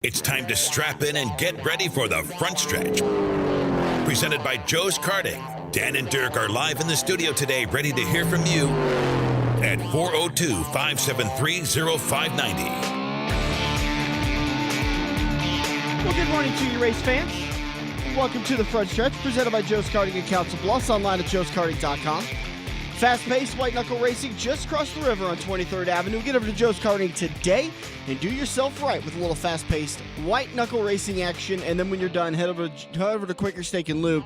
It's time to strap in and get ready for the front stretch. Presented by Joe's Karting. Dan and Dirk are live in the studio today, ready to hear from you at 402-573-0590. Well, good morning to you, race fans. Welcome to the front stretch, presented by Joe's Karting in Council Bluffs, online at joeskarting.com. Fast-paced white-knuckle racing just across the river on 23rd Avenue. Get over to Joe's Karting today and do yourself right with a little fast-paced white-knuckle racing action. And then when you're done, head over to Quaker Steak and Lube.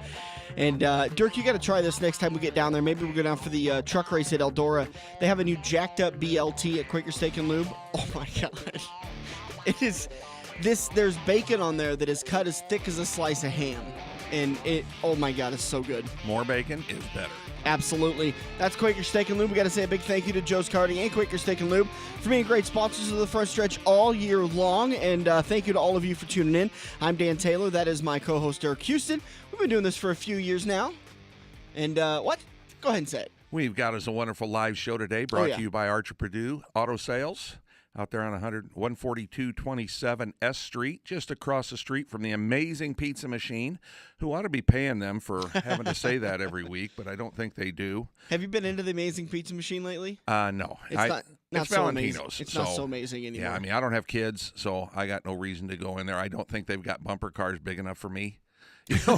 And, Dirk, you got to try this next time we get down there. Maybe we'll go down for the truck race at Eldora. They have a new jacked-up BLT at Quaker Steak and Lube. Oh, my God. It is... There's bacon on there that is cut as thick as a slice of ham. And oh my God, it's so good. More bacon is better. Absolutely. That's Quaker Steak and Lube. We got to say a big thank you to Joe's Karting and Quaker Steak and Lube for being great sponsors of the front stretch all year long. And thank you to all of you for tuning in. I'm Dan Taylor. That is my co-host, Dirk Houston. We've been doing this for a few years now. And what? Go ahead and say it. We've got us a wonderful live show today brought to you by Archer Purdue Auto Sales. Out there on 14227 S Street, just across the street from the amazing pizza machine, who ought to be paying them for having to say that every week, but I don't think they do. Have you been into the amazing pizza machine lately? No. It's it's so Valentino's. amazing. It's not so amazing anymore. Yeah, I mean, I don't have kids, so I got no reason to go in there. I don't think they've got bumper cars big enough for me. You know,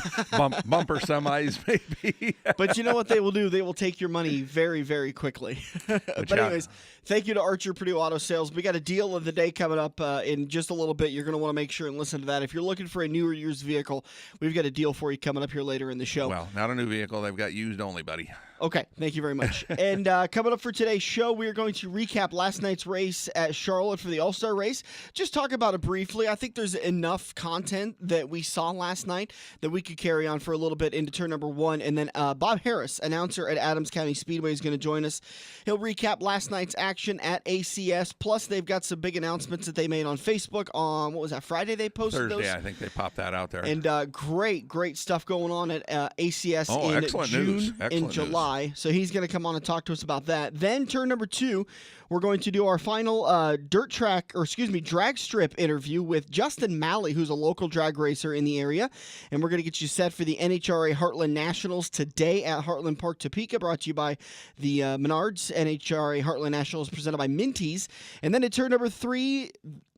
bumper semis, maybe. But you know what they will do? They will take your money very, very quickly. But anyways, thank you to Archer Purdue Auto Sales. We got a deal of the day coming up in just a little bit. You're going to want to make sure and listen to that. If you're looking for a new or used vehicle, we've got a deal for you coming up here later in the show. Well, not a new vehicle. They've got used only, buddy. Okay, thank you very much. And coming up for today's show, we are going to recap last night's race at Charlotte for the All-Star Race. Just talk about it briefly. I think there's enough content that we saw last night that we could carry on for a little bit into turn number one. And then Bob Harris, announcer at Adams County Speedway, is going to join us. He'll recap last night's action at ACS. Plus, they've got some big announcements that they made on Facebook on, what was that, Friday they posted Thursday, those? I think they popped that out there. And great stuff going on at ACS in June and July. So he's going to come on and talk to us about that. Then turn number two, we're going to do our final drag strip interview with Justin Malley, who's a local drag racer in the area. And we're going to get you set for the NHRA Heartland Nationals today at Heartland Park, Topeka, brought to you by the Menards. NHRA Heartland Nationals presented by Minties. And then at turn number three,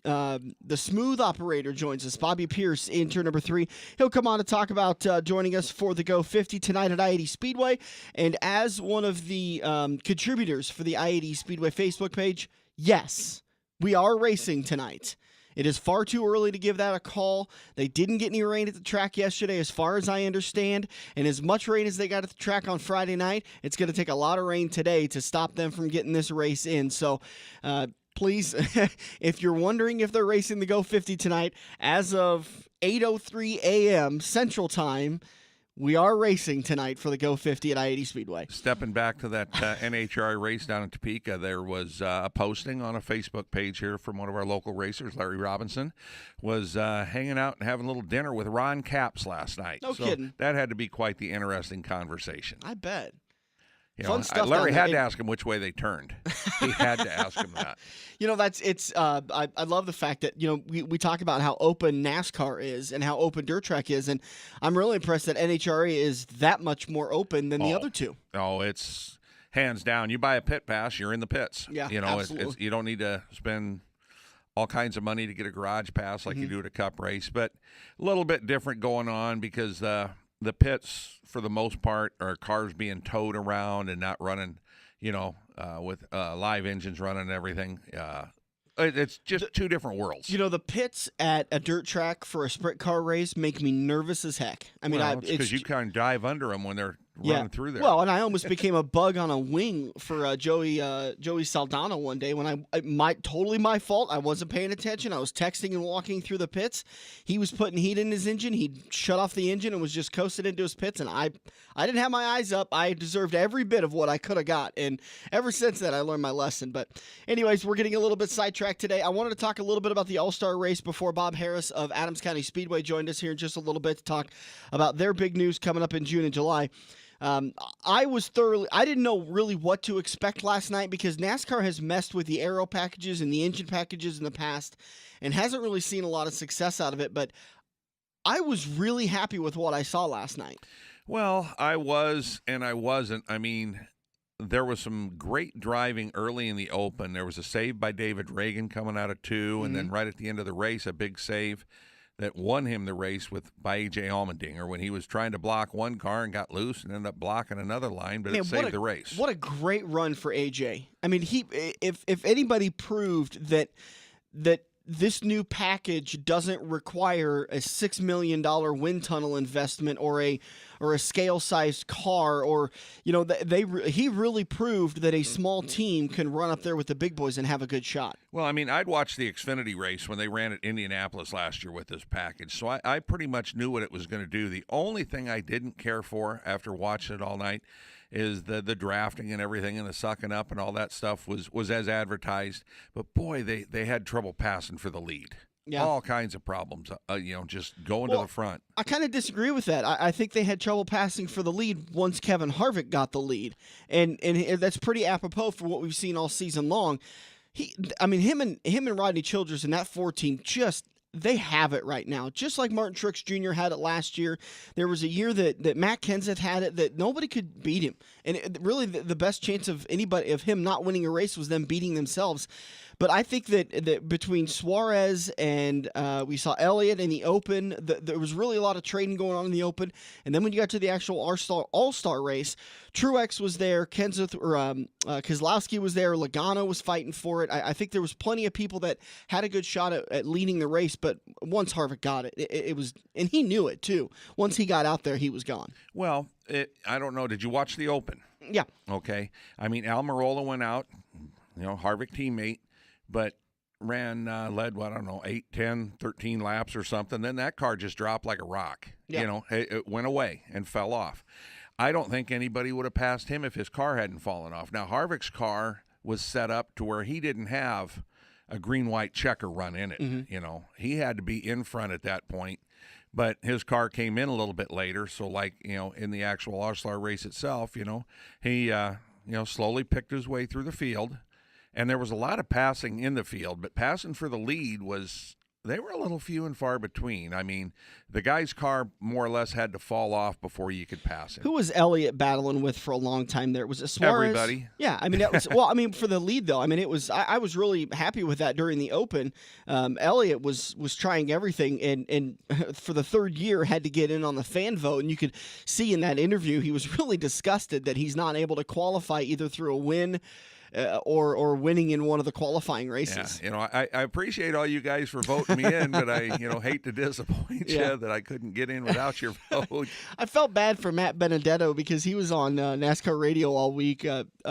the smooth operator joins us, Bobby Pierce, in turn number three. He'll come on to talk about joining us for the Go 50 tonight at I-80 Speedway. And as one of the contributors for the I-80 Speedway Facebook page, yes, we are racing tonight. It is far too early to give that a call. They didn't get any rain at the track yesterday, as far as I understand. And as much rain as they got at the track on Friday night, it's going to take a lot of rain today to stop them from getting this race in. So, please, if you're wondering if they're racing the Go 50 tonight, as of 8:03 a.m. Central Time, we are racing tonight for the Go 50 at I-80 Speedway. Stepping back to that NHRA race down in Topeka, there was a posting on a Facebook page here from one of our local racers, Larry Robinson, was hanging out and having a little dinner with Ron Capps last night. No kidding. That had to be quite the interesting conversation. I bet. You Fun know, stuff. Larry had to ask him which way they turned. He had to ask him that. You know, I love the fact that, you know, we talk about how open NASCAR is and how open dirt track is, and I'm really impressed that NHRA is that much more open than the other two. Oh, it's hands down. You buy a pit pass, you're in the pits. Yeah, you know, absolutely. you don't need to spend all kinds of money to get a garage pass like you do at a cup race, but a little bit different going on because the pits, for the most part, are cars being towed around and not running, you know, with live engines running and everything. It's just two different worlds. You know, the pits at a dirt track for a sprint car race make me nervous as heck. I mean, it's because you kind of dive under them when they're running through there. Well, and I almost became a bug on a wing for Joey Saldana one day when totally my fault. I wasn't paying attention. I was texting and walking through the pits. He was putting heat in his engine. He shut off the engine and was just coasting into his pits, and I didn't have my eyes up. I deserved every bit of what I could have got, and ever since then, I learned my lesson. But anyways, we're getting a little bit sidetracked today. I wanted to talk a little bit about the All-Star Race before Bob Harris of Adams County Speedway joined us here in just a little bit to talk about their big news coming up in June and July. I didn't know really what to expect last night because NASCAR has messed with the aero packages and the engine packages in the past and hasn't really seen a lot of success out of it, but I was really happy with what I saw last night. Well, I was and I wasn't. I mean, there was some great driving early in the open. There was a save by David Reagan coming out of 2, and then right at the end of the race, a big save that won him the race by A.J. Allmendinger when he was trying to block one car and got loose and ended up blocking another line, but it saved the race. What a great run for A.J. I mean, if anybody proved that this new package doesn't require a $6 million wind tunnel investment or a scale-sized car, or he really proved that a small team can run up there with the big boys and have a good shot. Well, I mean, I'd watched the Xfinity race when they ran at Indianapolis last year with this package, so I pretty much knew what it was going to do. The only thing I didn't care for after watching it all night is the drafting and everything and the sucking up and all that stuff was as advertised. But, boy, they had trouble passing for the lead. Yeah. All kinds of problems, just going to the front. I kind of disagree with that. I think they had trouble passing for the lead once Kevin Harvick got the lead. And that's pretty apropos for what we've seen all season long. Him and Rodney Childers and that 14 they have it right now. Just like Martin Truex Jr. had it last year. There was a year that Matt Kenseth had it that nobody could beat him. And really the best chance of him not winning a race was them beating themselves. But I think that between Suarez and we saw Elliott in the Open, there was really a lot of trading going on in the Open. And then when you got to the actual All-Star race, Truex was there, Kenseth or Keselowski was there, Logano was fighting for it. I think there was plenty of people that had a good shot at leading the race, but once Harvick got it, it was, and he knew it too. Once he got out there, he was gone. Well, I don't know. Did you watch the Open? Yeah. Okay. I mean, Almirola went out, Harvick teammate, but led, 8, 10, 13 laps or something. Then that car just dropped like a rock. Yeah. It went away and fell off. I don't think anybody would have passed him if his car hadn't fallen off. Now, Harvick's car was set up to where he didn't have a green-white checker run in it. Mm-hmm. He had to be in front at that point. But his car came in a little bit later, so in the actual All-Star race itself, he slowly picked his way through the field. And there was a lot of passing in the field, but passing for the lead they were a little few and far between. I mean, the guy's car more or less had to fall off before you could pass him. Who was Elliott battling with for a long time there? Was it Suarez? Everybody. Yeah, I mean, that was, for the lead, though, I mean, it was, I was really happy with that during the Open. Elliott was trying everything, and for the third year had to get in on the fan vote, and you could see in that interview he was really disgusted that he's not able to qualify either through a win or winning in one of the qualifying races. Yeah, I appreciate all you guys for voting me in, but I hate to disappoint you that I couldn't get in without your vote. I felt bad for Matt Benedetto because he was on NASCAR radio all week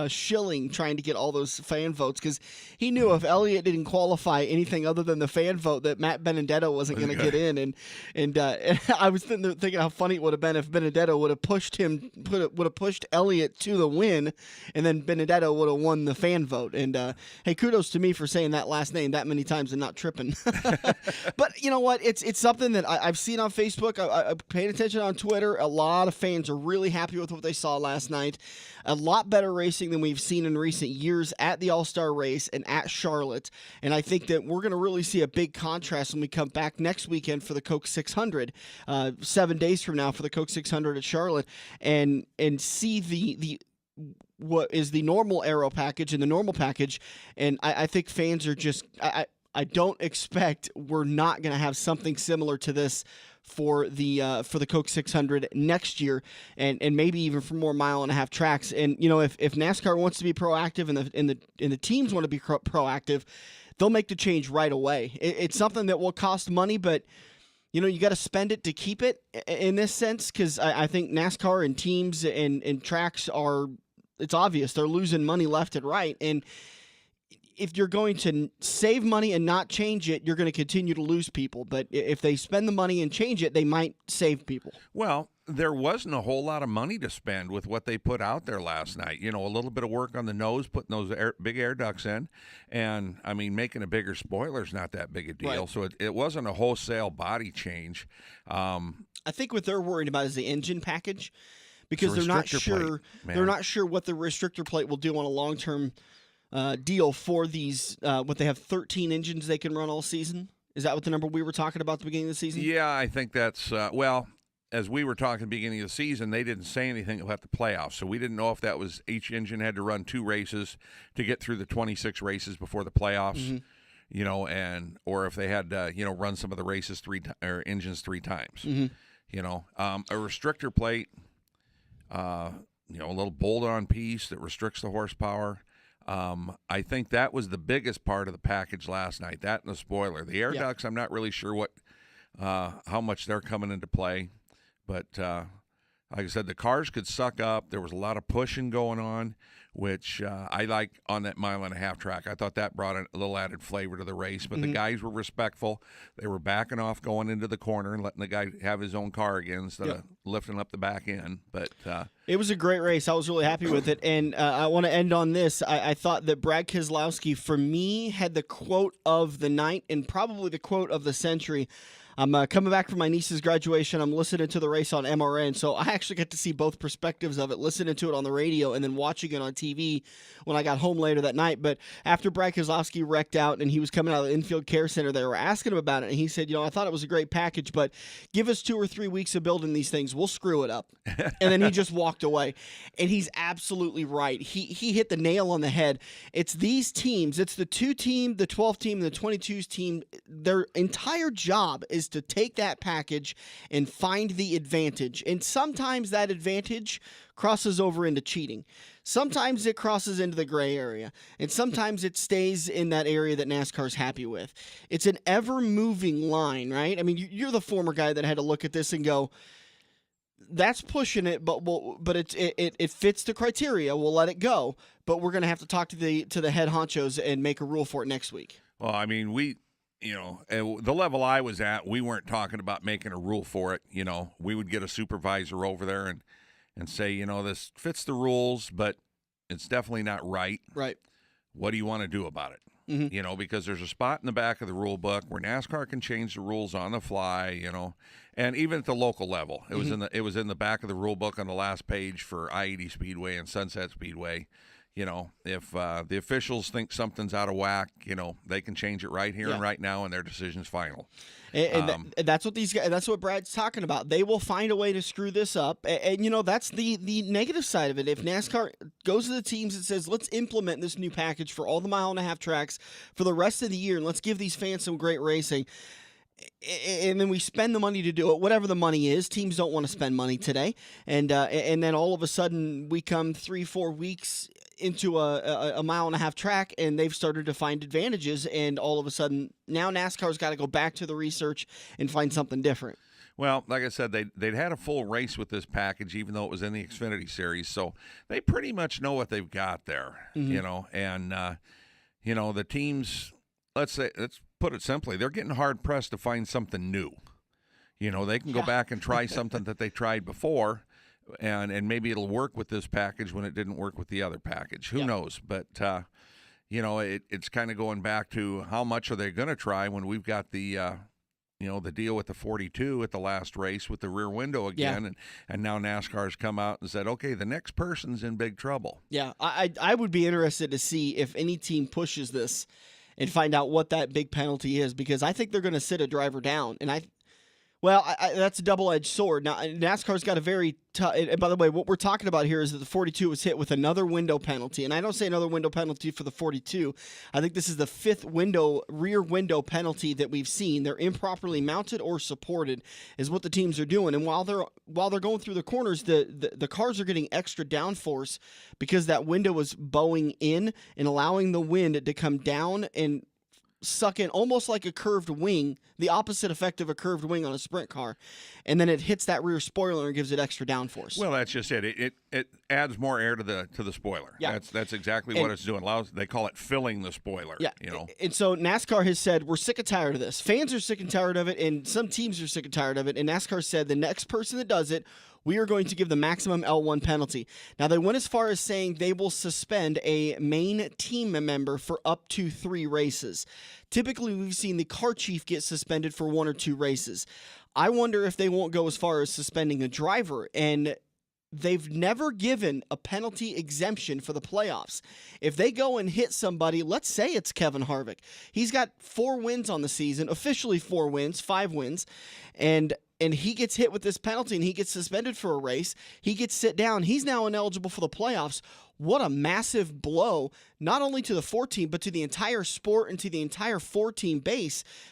shilling trying to get all those fan votes because he knew if Elliott didn't qualify anything other than the fan vote that Matt Benedetto wasn't going to get in. And I was thinking how funny it would have been if Benedetto would have pushed Elliott to the win, and then Benedetto would have won the fan vote. And hey, kudos to me for saying that last name that many times and not tripping. But you know what? It's something that I've seen on Facebook. I paid attention on Twitter. A lot of fans are really happy with what they saw last night. A lot better racing than we've seen in recent years at the All-Star Race and at Charlotte. And I think that we're going to really see a big contrast when we come back next weekend for the Coke 600, 7 days from now for the Coke 600 at Charlotte, and see the what is the normal aero package and the normal package. And I think fans are just I don't expect we're not going to have something similar to this for the Coke 600 next year, and maybe even for more 1.5 mile tracks. And if NASCAR wants to be proactive and the teams want to be proactive, they'll make the change right away. It's something that will cost money, but you got to spend it to keep it in this sense, because I think NASCAR and teams and tracks it's obvious they're losing money left and right. And if you're going to save money and not change it, you're going to continue to lose people. But if they spend the money and change it, they might save people. Well, there wasn't a whole lot of money to spend with what they put out there last night. A little bit of work on the nose, putting those big air ducts in. And, I mean, making a bigger spoiler is not that big a deal. Right. So it wasn't a wholesale body change. I think what they're worried about is the engine package, because they're not sure. They're not sure what the restrictor plate will do on a long-term deal for these. What they have 13 engines they can run all season. Is that what the number we were talking about at the beginning of the season? Yeah, I think that's well. As we were talking at the beginning of the season, they didn't say anything about the playoffs, so we didn't know if that was each engine had to run 2 races to get through the 26 races before the playoffs, you know, or if they had to, you know, run some of the races engines 3 times. You know, a restrictor plate, you know, a little bolt-on piece that restricts the horsepower. I think that was the biggest part of the package last night. That and the spoiler, the air ducts. I'm not really sure how much they're coming into play. But like I said, the cars could suck up. There was a lot of pushing going on, which I like on that 1.5-mile track. I thought that brought a little added flavor to the race. But the guys were respectful. They were backing off going into the corner and letting the guy have his own car again instead of lifting up the back end. But it was a great race. I was really happy with it. And I want to end on this. I thought that Brad Keselowski, for me, had the quote of the night and probably the quote of the century. I'm coming back from my niece's graduation. I'm listening to the race on MRN, so I actually get to see both perspectives of it, listening to it on the radio and then watching it on TV when I got home later that night. But after Brad Keselowski wrecked out and he was coming out of the infield care center, they were asking him about it, and he said, you know, I thought it was a great package, but give us 2 or 3 weeks of building these things. We'll screw it up. And then he just walked away. And he's absolutely right. He hit the nail on the head. It's these teams. It's the 2 team, the 12 team, and the 22s team. Their entire job is to take that package and find the advantage. And sometimes that advantage crosses over into cheating. Sometimes it crosses into the gray area. And sometimes it stays in that area that NASCAR's happy with. It's an ever-moving line, right? I mean, you're the former guy that had to look at this and go, that's pushing it, but it fits the criteria. We'll let it go. But we're going to have to talk to the head honchos and make a rule for it next week. Well, I mean, you know, the level I was at, we weren't talking about making a rule for it. You know, we would get a supervisor over there and say, you know, this fits the rules, but it's definitely not right. Right. What do you want to do about it? You know, because there's a spot in the back of the rule book where NASCAR can change the rules on the fly, you know, and even at the local level, it was in the back of the rule book on the last page for I-80 Speedway and Sunset Speedway. You know, if the officials think something's out of whack, you know, they can change it right here and right now, and their decision's final. And that's what these guys. That's what Brad's talking about. They will find a way to screw this up, and you know that's the negative side of it. If NASCAR goes to the teams and says, "Let's implement this new package for all the 1.5-mile tracks for the rest of the year, and let's give these fans some great racing," and then we spend the money to do it, whatever the money is. Teams don't want to spend money today, and then all of a sudden we come 3-4 weeks into a 1.5-mile track, and they've started to find advantages, and all of a sudden now NASCAR's got to go back to the research and find something different. Well, like I said, they'd had a full race with this package, even though it was in the Xfinity Series, so they pretty much know what they've got there, you know, and you know, the teams, let's put it simply, they're getting hard pressed to find something new. You know, they can go back and try something that they tried before, and maybe it'll work with this package when it didn't work with the other package. Who knows? But, you know, it's kind of going back to how much are they going to try when we've got the, you know, the deal with the 42 at the last race with the rear window again. And now NASCAR's come out and said, okay, the next person's in big trouble. Yeah, I would be interested to see if any team pushes this and find out what that big penalty is, because I think they're going to sit a driver down. And that's a double-edged sword. Now, NASCAR's got a very tough. And by the way, what we're talking about here is that the 42 was hit with another window penalty. And I don't say another window penalty for the 42. I think this is the 5th rear window penalty that we've seen. They're improperly mounted or supported, is what the teams are doing. And while they're going through the corners, the cars are getting extra downforce because that window was bowing in and allowing the wind to come down and suck in almost like a curved wing, the opposite effect of a curved wing on a sprint car, and then it hits that rear spoiler and gives it extra downforce. Well, that's just it. It adds more air to the spoiler. Yeah, that's exactly what it's doing. They call it filling the spoiler. Yeah, you know. And so NASCAR has said, we're sick and tired of this. Fans are sick and tired of it, and some teams are sick and tired of it. And NASCAR said the next person that does it, we are going to give the maximum L1 penalty. Now, they went as far as saying they will suspend a main team member for up to 3 races. Typically, we've seen the car chief get suspended for 1 or 2 races. I wonder if they won't go as far as suspending a driver. And they've never given a penalty exemption for the playoffs. If they go and hit somebody, let's say it's Kevin Harvick. He's got 4 wins on the season, officially 4 wins, 5 wins, and he gets hit with this penalty and he gets suspended for a race. He gets sit down. He's now ineligible for the playoffs. What a massive blow, not only to the 4-team, but to the entire sport and to the entire 4-team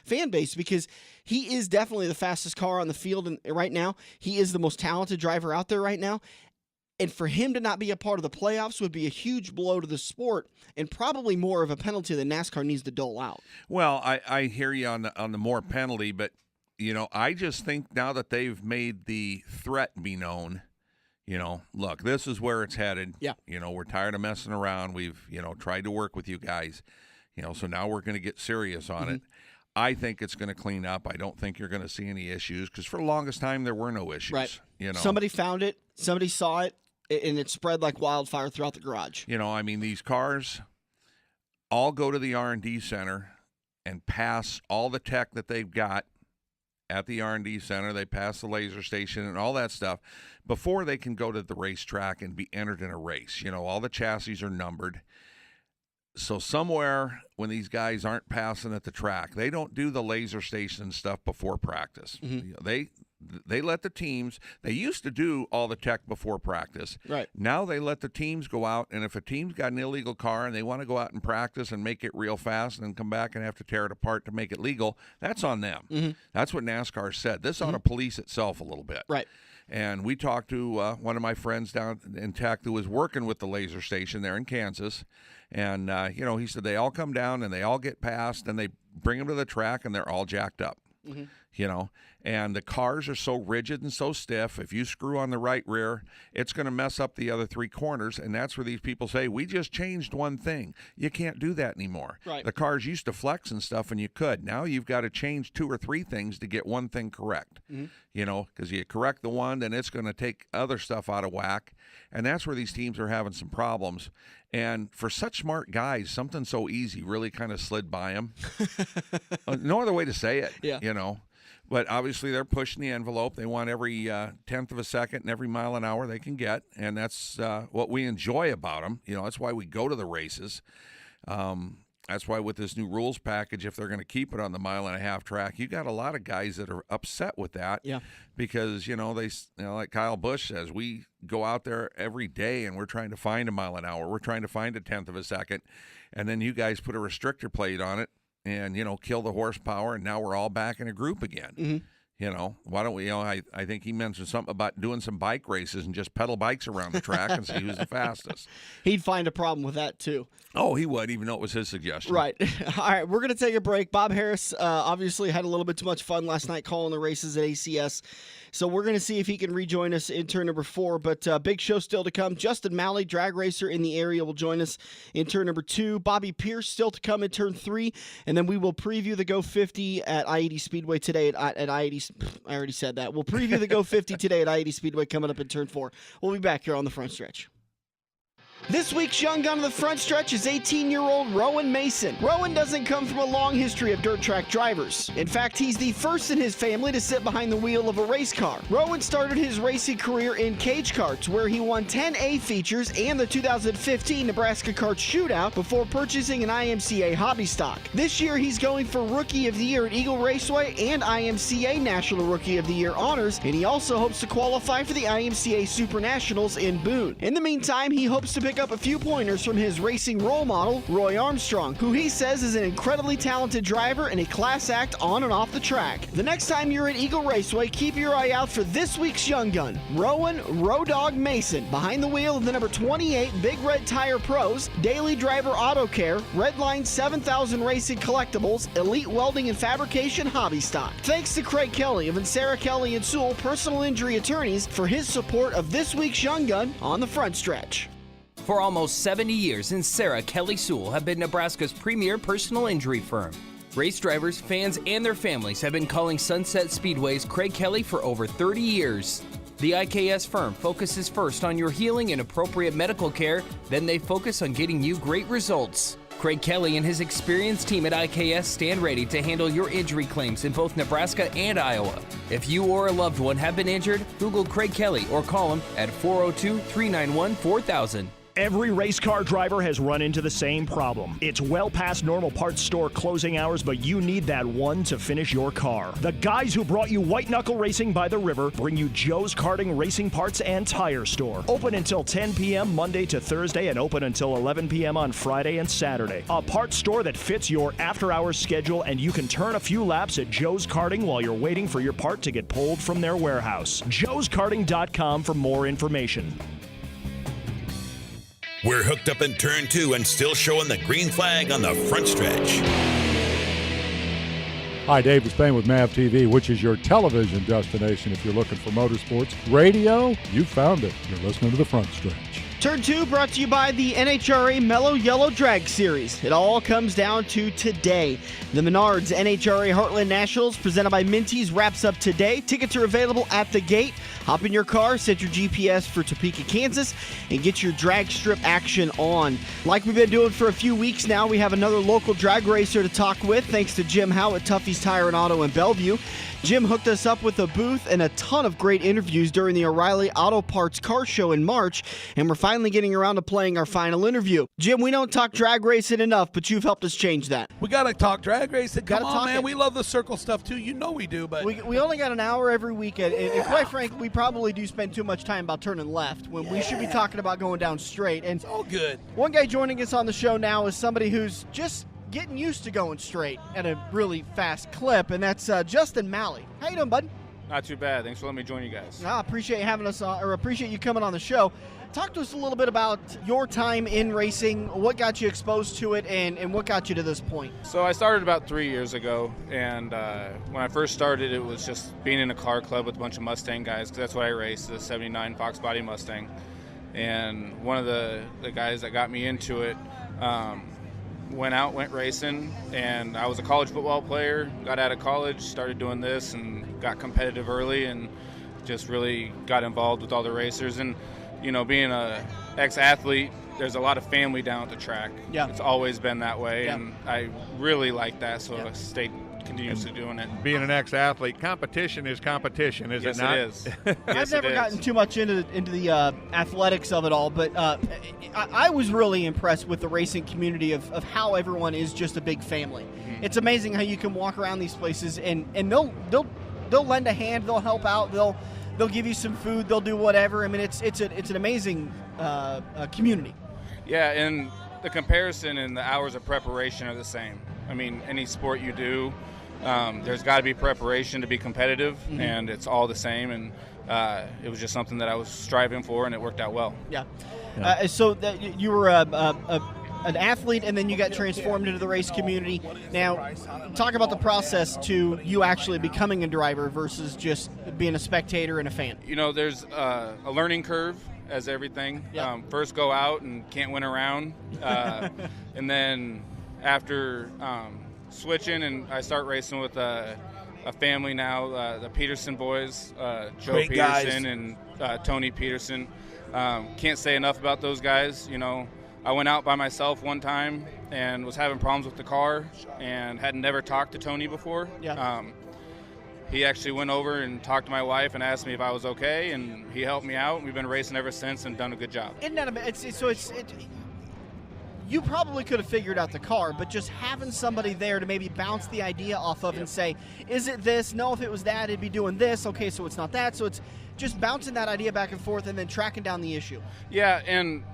fan base, because he is definitely the fastest car on the field right now. He is the most talented driver out there right now. And for him to not be a part of the playoffs would be a huge blow to the sport, and probably more of a penalty than NASCAR needs to dole out. Well, I hear you on the more penalty, but I just think now that they've made the threat be known, look, this is where it's headed. Yeah. We're tired of messing around. We've, tried to work with you guys, so now we're going to get serious on it. I think it's going to clean up. I don't think you're going to see any issues, because for the longest time there were no issues. Right. Somebody found it. Somebody saw it. And it spread like wildfire throughout the garage. These cars all go to the R&D center and pass all the tech that they've got at the R&D center. They pass the laser station and all that stuff before they can go to the racetrack and be entered in a race. All the chassis are numbered. So somewhere when these guys aren't passing at the track, they don't do the laser station stuff before practice. They let the teams, they used to do all the tech before practice. Right. Now they let the teams go out, and if a team's got an illegal car and they want to go out and practice and make it real fast and then come back and have to tear it apart to make it legal, that's on them. That's what NASCAR said. This ought to police itself a little bit. Right. And we talked to one of my friends down in tech who was working with the laser station there in Kansas. And, he said they all come down and they all get passed and they bring them to the track and they're all jacked up. And the cars are so rigid and so stiff. If you screw on the right rear, it's going to mess up the other 3 corners. And that's where these people say, we just changed one thing. You can't do that anymore. Right. The cars used to flex and stuff, and you could. Now you've got to change 2 or 3 things to get one thing correct. Because you correct the one, then it's going to take other stuff out of whack. And that's where these teams are having some problems. And for such smart guys, something so easy really kind of slid by them. No other way to say it, But obviously they're pushing the envelope. They want every tenth of a second and every mile an hour they can get. And that's what we enjoy about them. That's why we go to the races. That's why with this new rules package, if they're going to keep it on the 1.5 mile track, you got a lot of guys that are upset with that. Yeah. Because, they, like Kyle Busch says, we go out there every day and we're trying to find a mile an hour. We're trying to find a tenth of a second. And then you guys put a restrictor plate on it and, kill the horsepower. And now we're all back in a group again. Why don't we, I think he mentioned something about doing some bike races and just pedal bikes around the track and see who's the fastest. He'd find a problem with that, too. Oh, he would, even though it was his suggestion. Right. All right, we're going to take a break. Bob Harris obviously had a little bit too much fun last night calling the races at ACS. So we're going to see if he can rejoin us in turn number 4. But big show still to come. Justin Malley, drag racer in the area, will join us in turn number 2. Bobby Pierce still to come in turn 3. And then we will preview the Go 50 at I-80 Speedway today at I-80. I already said that. We'll preview the Go 50 today at I-80 Speedway coming up in turn 4. We'll be back here on the front stretch. This week's young gun on the front stretch is 18-year-old Rowan Mason. Rowan doesn't come from a long history of dirt track drivers. In fact, he's the first in his family to sit behind the wheel of a race car. Rowan started his racing career in cage karts, where he won 10 A features and the 2015 Nebraska Kart Shootout before purchasing an IMCA hobby stock. This year, he's going for Rookie of the Year at Eagle Raceway and IMCA National Rookie of the Year honors, and he also hopes to qualify for the IMCA Super Nationals in Boone. In the meantime, he hopes to pick up a few pointers from his racing role model, Roy Armstrong, who he says is an incredibly talented driver and a class act on and off the track. The next time you're at Eagle Raceway, keep your eye out for this week's young gun, Rowan Road-Dog Mason, behind the wheel of the number 28 Big Red Tire Pros, Daily Driver Auto Care, Redline 7000 Racing Collectibles, Elite Welding and Fabrication Hobby Stock. Thanks to Craig Kelly of Sarah Kelly & Sewell Personal Injury Attorneys for his support of this week's young gun on the front stretch. For almost 70 years, Sarah Kelly Sewell have been Nebraska's premier personal injury firm. Race drivers, fans, and their families have been calling Sunset Speedway's Craig Kelly for over 30 years. The IKS firm focuses first on your healing and appropriate medical care, then they focus on getting you great results. Craig Kelly and his experienced team at IKS stand ready to handle your injury claims in both Nebraska and Iowa. If you or a loved one have been injured, Google Craig Kelly or call him at 402-391-4000. Every race car driver has run into the same problem. It's well past normal parts store closing hours, but you need that one to finish your car. The guys who brought you White Knuckle Racing by the River bring you Joe's Karting Racing Parts and Tire Store. Open until 10 p.m. Monday to Thursday and open until 11 p.m. on Friday and Saturday. A parts store that fits your after-hours schedule, and you can turn a few laps at Joe's Karting while you're waiting for your part to get pulled from their warehouse. joeskarting.com for more information. We're hooked up in turn 2 and still showing the green flag on the front stretch. Hi, Dave Despain with MAV TV, which is your television destination if you're looking for motorsports. Radio, you found it. You're listening to the front stretch. Turn 2 brought to you by the NHRA Mellow Yellow Drag Series. It all comes down to today. The Menards NHRA Heartland Nationals presented by Minties wraps up today. Tickets are available at the gate. Hop in your car, set your GPS for Topeka, Kansas, and get your drag strip action on. Like we've been doing for a few weeks now, we have another local drag racer to talk with, thanks to Jim Howe at Tuffy's Tire and Auto in Bellevue. Jim hooked us up with a booth and a ton of great interviews during the O'Reilly Auto Parts Car Show in March, and we're finally getting around to playing our final interview. Jim, we don't talk drag racing enough, but you've helped us change that. We got to talk drag racing. Come on, man. It. We love the circle stuff, too. You know we do, but... We only got an hour every week, and quite frankly, we probably do spend too much time about turning left when we should be talking about going down straight. And it's all good. One guy joining us on the show now is somebody who's just getting used to going straight at a really fast clip, and that's Justin Malley. How you doing, bud? Not too bad. Thanks for letting me join you guys. I appreciate having us on, or appreciate you coming on the show. Talk to us a little bit about your time in racing, what got you exposed to it, and what got you to this point. So I started about 3 years ago, and when I first started, it was just being in a car club with a bunch of Mustang guys, because that's what I raced, the 79 Fox Body Mustang. And one of the guys that got me into it went racing, and I was a college football player, got out of college, started doing this, and got competitive early, and just really got involved with all the racers. And you know, being a ex-athlete, there's a lot of family down at the track. Yeah. It's always been that way, yeah. and I really like that, so I stayed continuously doing it. Being an ex-athlete, competition is competition, is yes, it not? It is. I've never gotten too much into the athletics of it all, but I was really impressed with the racing community of how everyone is just a big family. Mm-hmm. It's amazing how you can walk around these places and they'll lend a hand, they'll help out, they'll give you some food, they'll do whatever. I mean, it's an amazing community. Yeah, and the comparison and the hours of preparation are the same. I mean, any sport you do, there's got to be preparation to be competitive, mm-hmm. and it's all the same. And it was just something that I was striving for, and it worked out well. Yeah. So you were an athlete, and then you got transformed into the race community. Now, talk about the process to you actually becoming a driver versus just being a spectator and a fan. You know, there's a learning curve, as everything. Yeah. First go out and can't win around, and then after switching, and I start racing with a family now, the Peterson boys, Joe Great Peterson guys. and Tony Peterson. Can't say enough about those guys. You know, I went out by myself one time and was having problems with the car and had never talked to Tony before. Yeah. He actually went over and talked to my wife and asked me if I was okay, and he helped me out. We've been racing ever since and done a good job. Isn't that you probably could have figured out the car, but just having somebody there to maybe bounce the idea off of and say, is it this? No, if it was that, it'd be doing this. Okay, so it's not that. So it's just bouncing that idea back and forth and then tracking down the issue. Yeah, and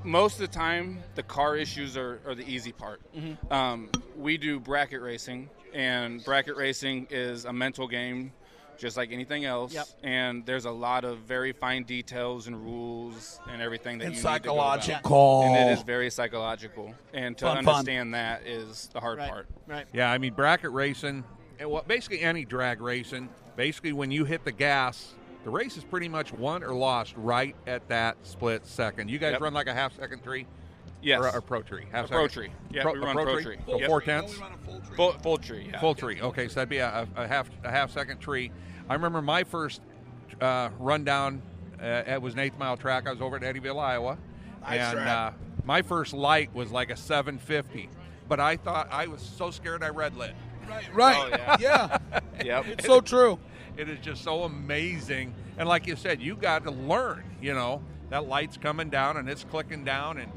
most of the time, the car issues are the easy part. Mm-hmm. We do bracket racing, and bracket racing is a mental game just like anything else. Yep. And there's a lot of very fine details and rules and everything that and you psychological. need to go about. And it is very psychological. And to fun. understand that is the hard Right. part. Right. Yeah, I mean, bracket racing, basically any drag racing, basically when you hit the gas, the race is pretty much won or lost right at that split second. You guys run like a half-second tree? Yes. Or a pro tree? Pro tree. Yeah, we run pro tree. So 4/10? Full tree, yeah. Full tree. Okay, so that'd be a half-second tree. I remember my first rundown, it was an 8th mile track. I was over at Eddyville, Iowa. Nice track. My first light was like a 750, but I was so scared I red lit. Right. Oh, yeah. Yep. It's so true. It is just so amazing. And like you said, you got to learn, that light's coming down and it's clicking down. And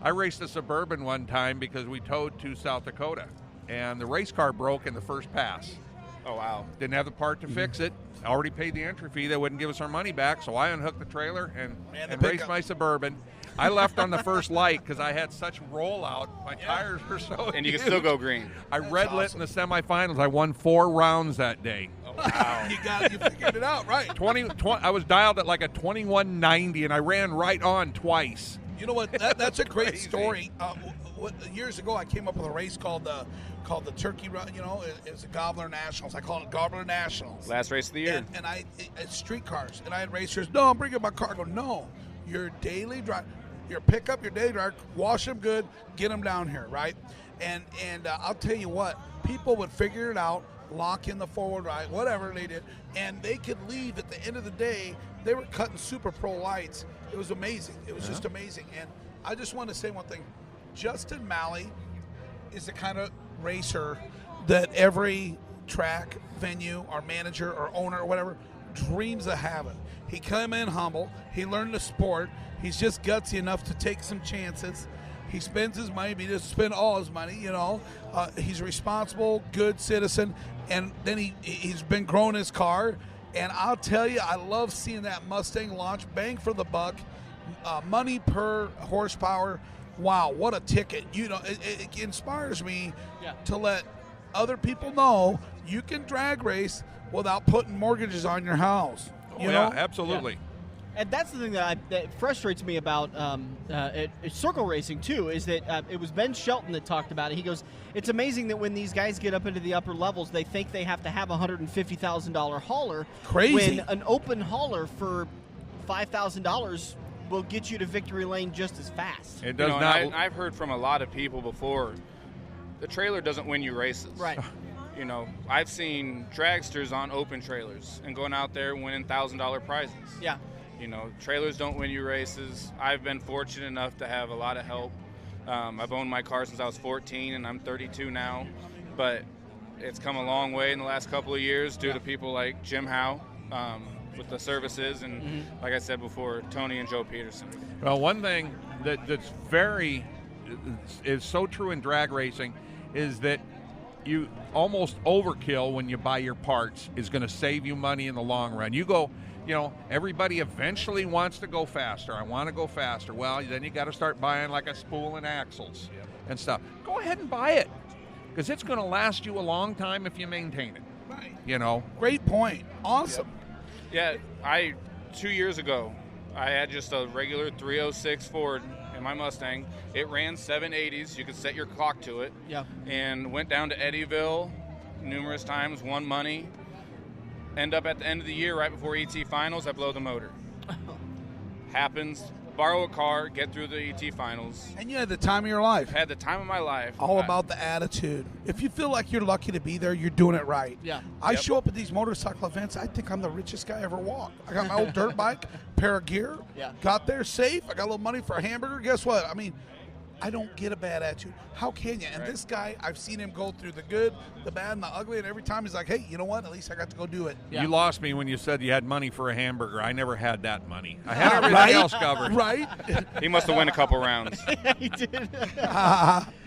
I raced a Suburban one time because we towed to South Dakota, and the race car broke in the first pass. Oh, wow. Didn't have the part to fix it. Already paid the entry fee. They wouldn't give us our money back, so I unhooked the trailer and raced my Suburban. I left on the first light because I had such rollout. My tires were so And you huge. can still go green. I red lit in the semifinals. I won 4 rounds that day. Oh, wow. You figured it out, right? 20, I was dialed at like a 2190, and I ran right on twice. You know what? That's a great story. Years ago, I came up with a race called the Turkey Run. It's the Gobbler Nationals. I call it Gobbler Nationals. Last race of the year. And it's street cars. And I had racers. No, I'm bringing my car. I go, no, your daily drive, your pickup, your daily drive. Wash them good. Get them down here, right? And I'll tell you what, people would figure it out. Lock in the forward right, whatever they did, and they could leave at the end of the day. They were cutting Super Pro lights. It was amazing. It was just amazing. And I just want to say one thing. Justin Malley is the kind of racer that every track venue or manager or owner or whatever dreams of having. He came in humble. He learned the sport. He's just gutsy enough to take some chances. He spends his money, but he doesn't spend all his money, He's a responsible, good citizen, and then he's been growing his car. And I'll tell you, I love seeing that Mustang launch, bang for the buck, money per horsepower. Wow, what a ticket. It inspires me to let other people know you can drag race without putting mortgages on your house. You know? Absolutely. Yeah. And that's the thing that frustrates me about circle racing, too, is that it was Ben Shelton that talked about it. He goes, it's amazing that when these guys get up into the upper levels, they think they have to have a $150,000 hauler. Crazy. When an open hauler for $5,000 will get you to victory lane just as fast. It does not. I've heard from a lot of people before, the trailer doesn't win you races. Right. I've seen dragsters on open trailers and going out there winning $1,000 prizes. Yeah. Trailers don't win you races. I've been fortunate enough to have a lot of help. I've owned my car since I was 14, and I'm 32 now. But it's come a long way in the last couple of years due to people like Jim Howe with the services, and like I said before, Tony and Joe Peterson. Well, one thing that's is so true in drag racing is that you almost overkill when you buy your parts is going to save you money in the long run. You go, everybody eventually wants to go faster. I want to go faster. Well, then you got to start buying like a spool and axles and stuff. Go ahead and buy it because it's going to last you a long time if you maintain it. Right. Great point. Awesome. Yeah, 2 years ago, I had just a regular 306 Ford in my Mustang. It ran 780s. You could set your clock to it. Yeah. And went down to Eddyville numerous times, won money. End up at the end of the year, right before ET finals, I blow the motor. Happens. Borrow a car, get through the ET finals. And you had the time of your life. Had the time of my life. All about the attitude. If you feel like you're lucky to be there, you're doing it right. Yeah. I show up at these motorcycle events, I think I'm the richest guy ever walked. I got my old dirt bike, pair of gear, got there safe, I got a little money for a hamburger. Guess what? I don't get a bad attitude. How can you? And this guy, I've seen him go through the good, the bad, and the ugly, and every time he's like, hey, you know what? At least I got to go do it. Yeah. You lost me when you said you had money for a hamburger. I never had that money. I had everything else covered. Right? He must have won a couple rounds. Yeah, he did.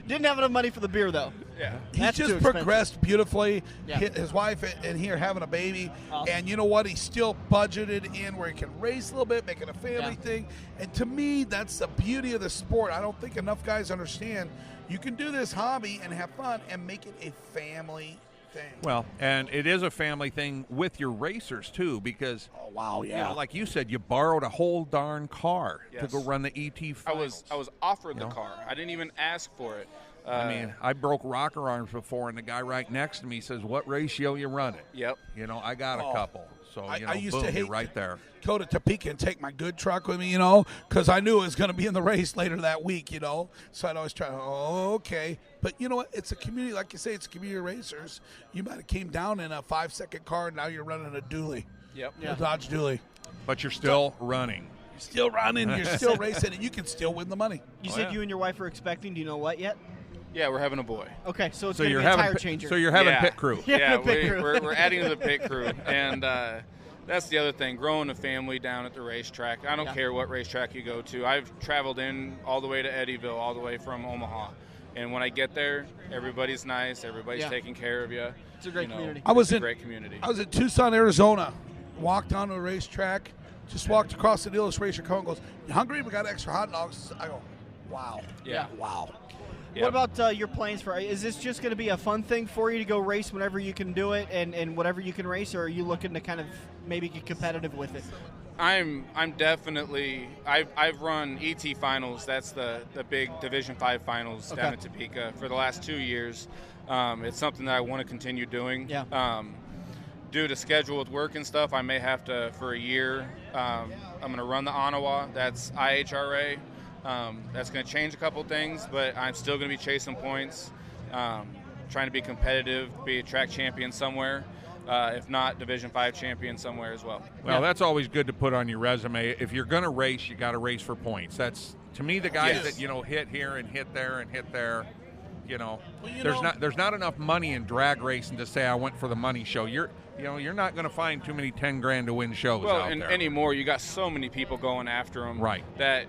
Didn't have enough money for the beer, though. Yeah. He's just progressed beautifully. Yeah. His wife and he are having a baby. Awesome. And you know what? He's still budgeted in where he can race a little bit, make it a family thing. And to me, that's the beauty of the sport. I don't think enough guys understand you can do this hobby and have fun and make it a family thing. Well, and it is a family thing with your racers, too, because, like you said, you borrowed a whole darn car to go run the ET finals. I was offered the car. I didn't even ask for it. I broke rocker arms before, and the guy right next to me says, what ratio you running? Yep. I got a couple. So, I used boom, to hate you're right there. Go to Topeka and take my good truck with me, because I knew it was going to be in the race later that week, So I'd always try, okay. But you know what? It's a community, like you say, it's a community of racers. You might have came down in a 5-second car, and now you're running a dually. Yep. A Dodge Dually. But you're still running. You're still running. You're still racing, and you can still win the money. You said you and your wife are expecting. Do you know what yet? Yeah, we're having a boy. Okay, so it's going to be a tire changer. So you're having pit crew. Yeah, pit crew. We're adding to the pit crew. And that's the other thing, growing a family down at the racetrack. I don't care what racetrack you go to. I've traveled in all the way to Eddyville, all the way from Omaha. And when I get there, everybody's nice. Everybody's taking care of you. It's a great community. It's a great community. I was in Tucson, Arizona. Walked onto a racetrack. Just walked across the dealer's racer car and goes, "You hungry? We got extra hot dogs." I go, "Wow, wow." Yep. What about your plans for? Is this just going to be a fun thing for you to go race whenever you can do it and whatever you can race, or are you looking to kind of maybe get competitive with it? I'm definitely. I've run ET finals. That's the big Division 5 finals down in Topeka for the last 2 years. It's something that I want to continue doing. Yeah. Due to schedule with work and stuff, I may have to for a year. I'm going to run the Onawa. That's IHRA. That's going to change a couple things, but I'm still going to be chasing points, trying to be competitive, be a track champion somewhere, if not Division 5 champion somewhere as well. Well, that's always good to put on your resume. If you're going to race, you got to race for points. That's, to me, the guys that, hit here and hit there and hit there. There's not enough money in drag racing to say I went for the money show. You're not going to find too many 10 grand to win shows out there. Well, anymore, you got so many people going after them. Right. That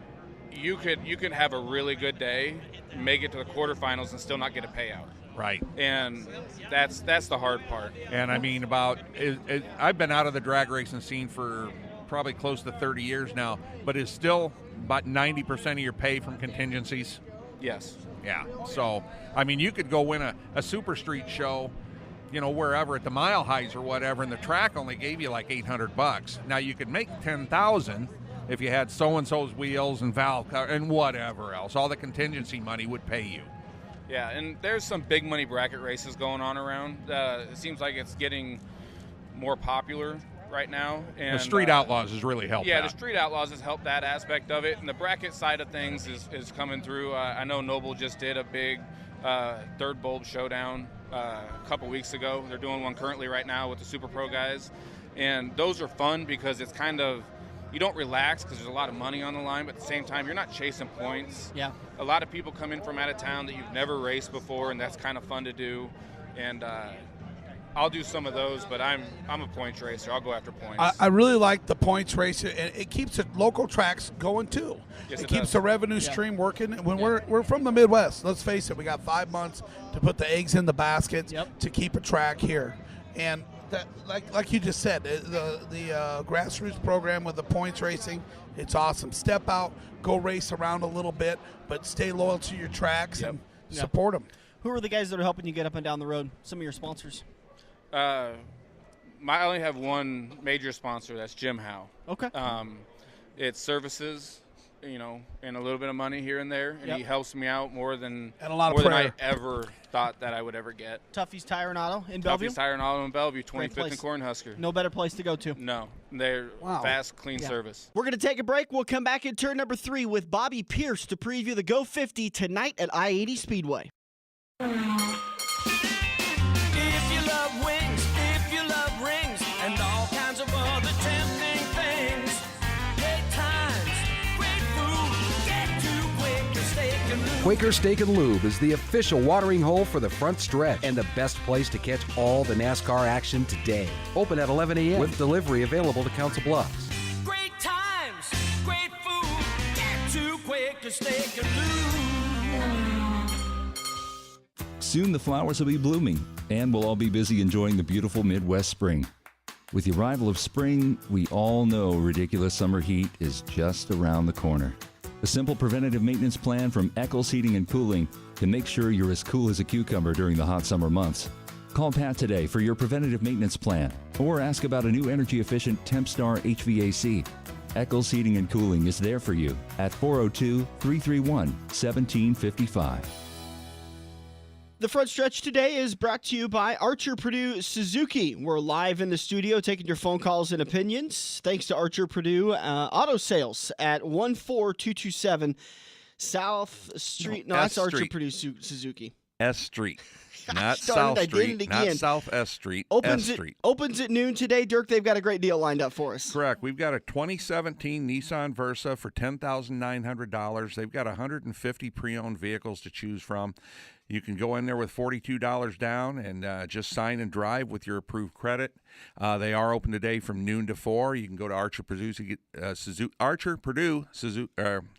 you could have a really good day, make it to the quarterfinals, and still not get a payout. Right. And that's the hard part. And I mean, I've been out of the drag racing scene for probably close to 30 years now, but is still about 90% of your pay from contingencies? Yes. Yeah. So, I mean, you could go win a super street show, wherever at the Mile Highs or whatever, and the track only gave you like $800. Now you could make $10,000 if you had so-and-so's wheels and valve cover and whatever else. All the contingency money would pay you. Yeah, and there's some big money bracket races going on around. It seems like it's getting more popular right now. And the Street Outlaws has really helped the Street Outlaws has helped that aspect of it. And the bracket side of things is coming through. I know Noble just did a big third bulb showdown a couple weeks ago. They're doing one currently right now with the Super Pro guys. And those are fun because it's kind of, you don't relax because there's a lot of money on the line, but at the same time, you're not chasing points. Yeah. A lot of people come in from out of town that you've never raced before, and that's kind of fun to do. And I'll do some of those, but I'm a points racer. I'll go after points. I really like the points race, and it keeps the local tracks going too. Yes, it keeps the revenue stream working. When we're from the Midwest, let's face it, we got 5 months to put the eggs in the basket to keep a track here, and that, like you just said, the grassroots program with the points racing, it's awesome. Step out, go race around a little bit, but stay loyal to your tracks and support them. Who are the guys that are helping you get up and down the road? Some of your sponsors. I only have one major sponsor. That's Jim Howe. Okay. It's services, and a little bit of money here and there, and he helps me out more than I ever thought that I would ever get. Tuffy's Tire and Auto in Bellevue. Tuffy's Tire and Auto in Bellevue, 25th and Cornhusker. No better place to go to. No, they're fast, clean service. We're going to take a break. We'll come back in turn number 3 with Bobby Pierce to preview the Go 50 tonight at I-80 Speedway. Quaker Steak & Lube is the official watering hole for the front stretch and the best place to catch all the NASCAR action today. Open at 11 a.m. with delivery available to Council Bluffs. Great times, great food, get to Quaker Steak & Lube. Soon the flowers will be blooming, and we'll all be busy enjoying the beautiful Midwest spring. With the arrival of spring, we all know ridiculous summer heat is just around the corner. A simple preventative maintenance plan from Eccles Heating and Cooling can make sure you're as cool as a cucumber during the hot summer months. Call Pat today for your preventative maintenance plan or ask about a new energy-efficient TempStar HVAC. Eccles Heating and Cooling is there for you at 402-331-1755. The front stretch today is brought to you by Archer Purdue Suzuki. We're live in the studio taking your phone calls and opinions. Thanks to Archer Purdue Auto Sales at 14227 South Street. No, that's Archer Purdue Suzuki. S Street. Not South Street, not South S Street, opens S Street. Opens at noon today. Dirk, they've got a great deal lined up for us. Correct. We've got a 2017 Nissan Versa for $10,900. They've got 150 pre-owned vehicles to choose from. You can go in there with $42 down and just sign and drive with your approved credit. They are open today from noon to 4. You can go to Archer Purdue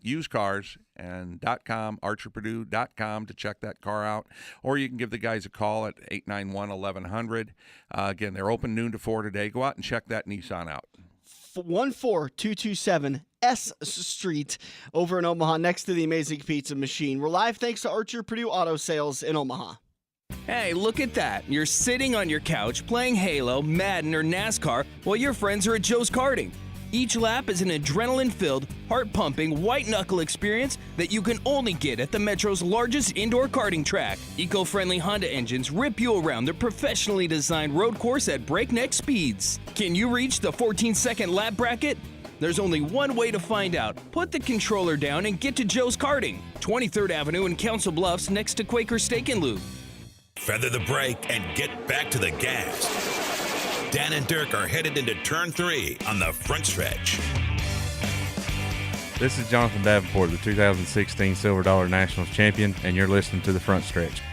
used cars and .com, archerpurdue.com to check that car out. Or you can give the guys a call at 891-1100. Again, they're open noon to 4 today. Go out and check that Nissan out. 14227 S Street over in Omaha next to the Amazing Pizza Machine. We're live thanks to Archer Purdue Auto Sales in Omaha. Hey, look at that. You're sitting on your couch playing Halo, Madden, or NASCAR while your friends are at Joe's Karting. Each lap is an adrenaline-filled, heart-pumping, white-knuckle experience that you can only get at the Metro's largest indoor karting track. Eco-friendly Honda engines rip you around the professionally designed road course at breakneck speeds. Can you reach the 14-second lap bracket? There's only one way to find out. Put the controller down and get to Joe's Karting, 23rd Avenue in Council Bluffs next to Quaker Steak and Lube. Feather the brake and get back to the gas. Dan and Dirk are headed into turn 3 on the front stretch. This is Jonathan Davenport, the 2016 Silver Dollar Nationals champion, and you're listening to the front stretch.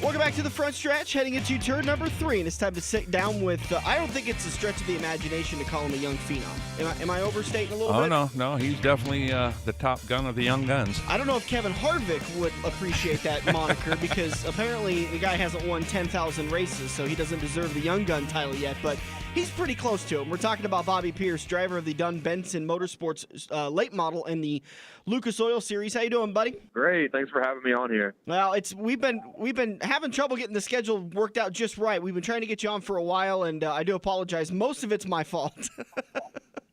Welcome back to the front stretch, heading into turn number 3, and it's time to sit down with, I don't think it's a stretch of the imagination to call him a young phenom. Am I overstating a little bit? Oh, no, he's definitely the top gun of the young guns. I don't know if Kevin Harvick would appreciate that moniker because apparently the guy hasn't won 10,000 races, so he doesn't deserve the young gun title yet, but he's pretty close to him. We're talking about Bobby Pierce, driver of the Dunn-Benson Motorsports late model in the Lucas Oil Series. How you doing, buddy? Great. Thanks for having me on here. Well, we've been having trouble getting the schedule worked out just right. We've been trying to get you on for a while, and I do apologize. Most of it's my fault.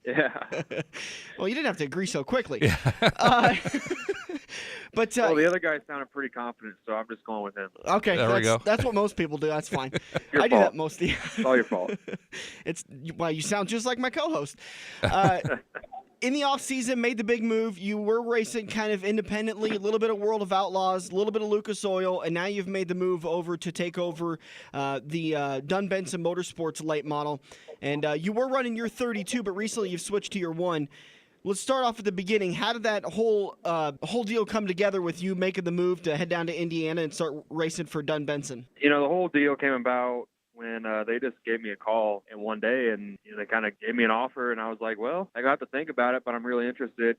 Yeah. Well, you didn't have to agree so quickly. Yeah. But well, the other guy sounded pretty confident, so I'm just going with him. Okay, there we go. That's what most people do. That's fine. I do that mostly. It's all your fault. You sound just like my co-host. In the offseason, made the big move. You were racing kind of independently, a little bit of World of Outlaws, a little bit of Lucas Oil, and now you've made the move over to take over the Dunn-Benson Motorsports late model. And you were running your 32, but recently you've switched to your 1. Let's start off at the beginning. How did that whole deal come together with you making the move to head down to Indiana and start racing for Dunn-Benson? The whole deal came about when they just gave me a call and one day, and they kind of gave me an offer, and I was like, well, I got to think about it, but I'm really interested.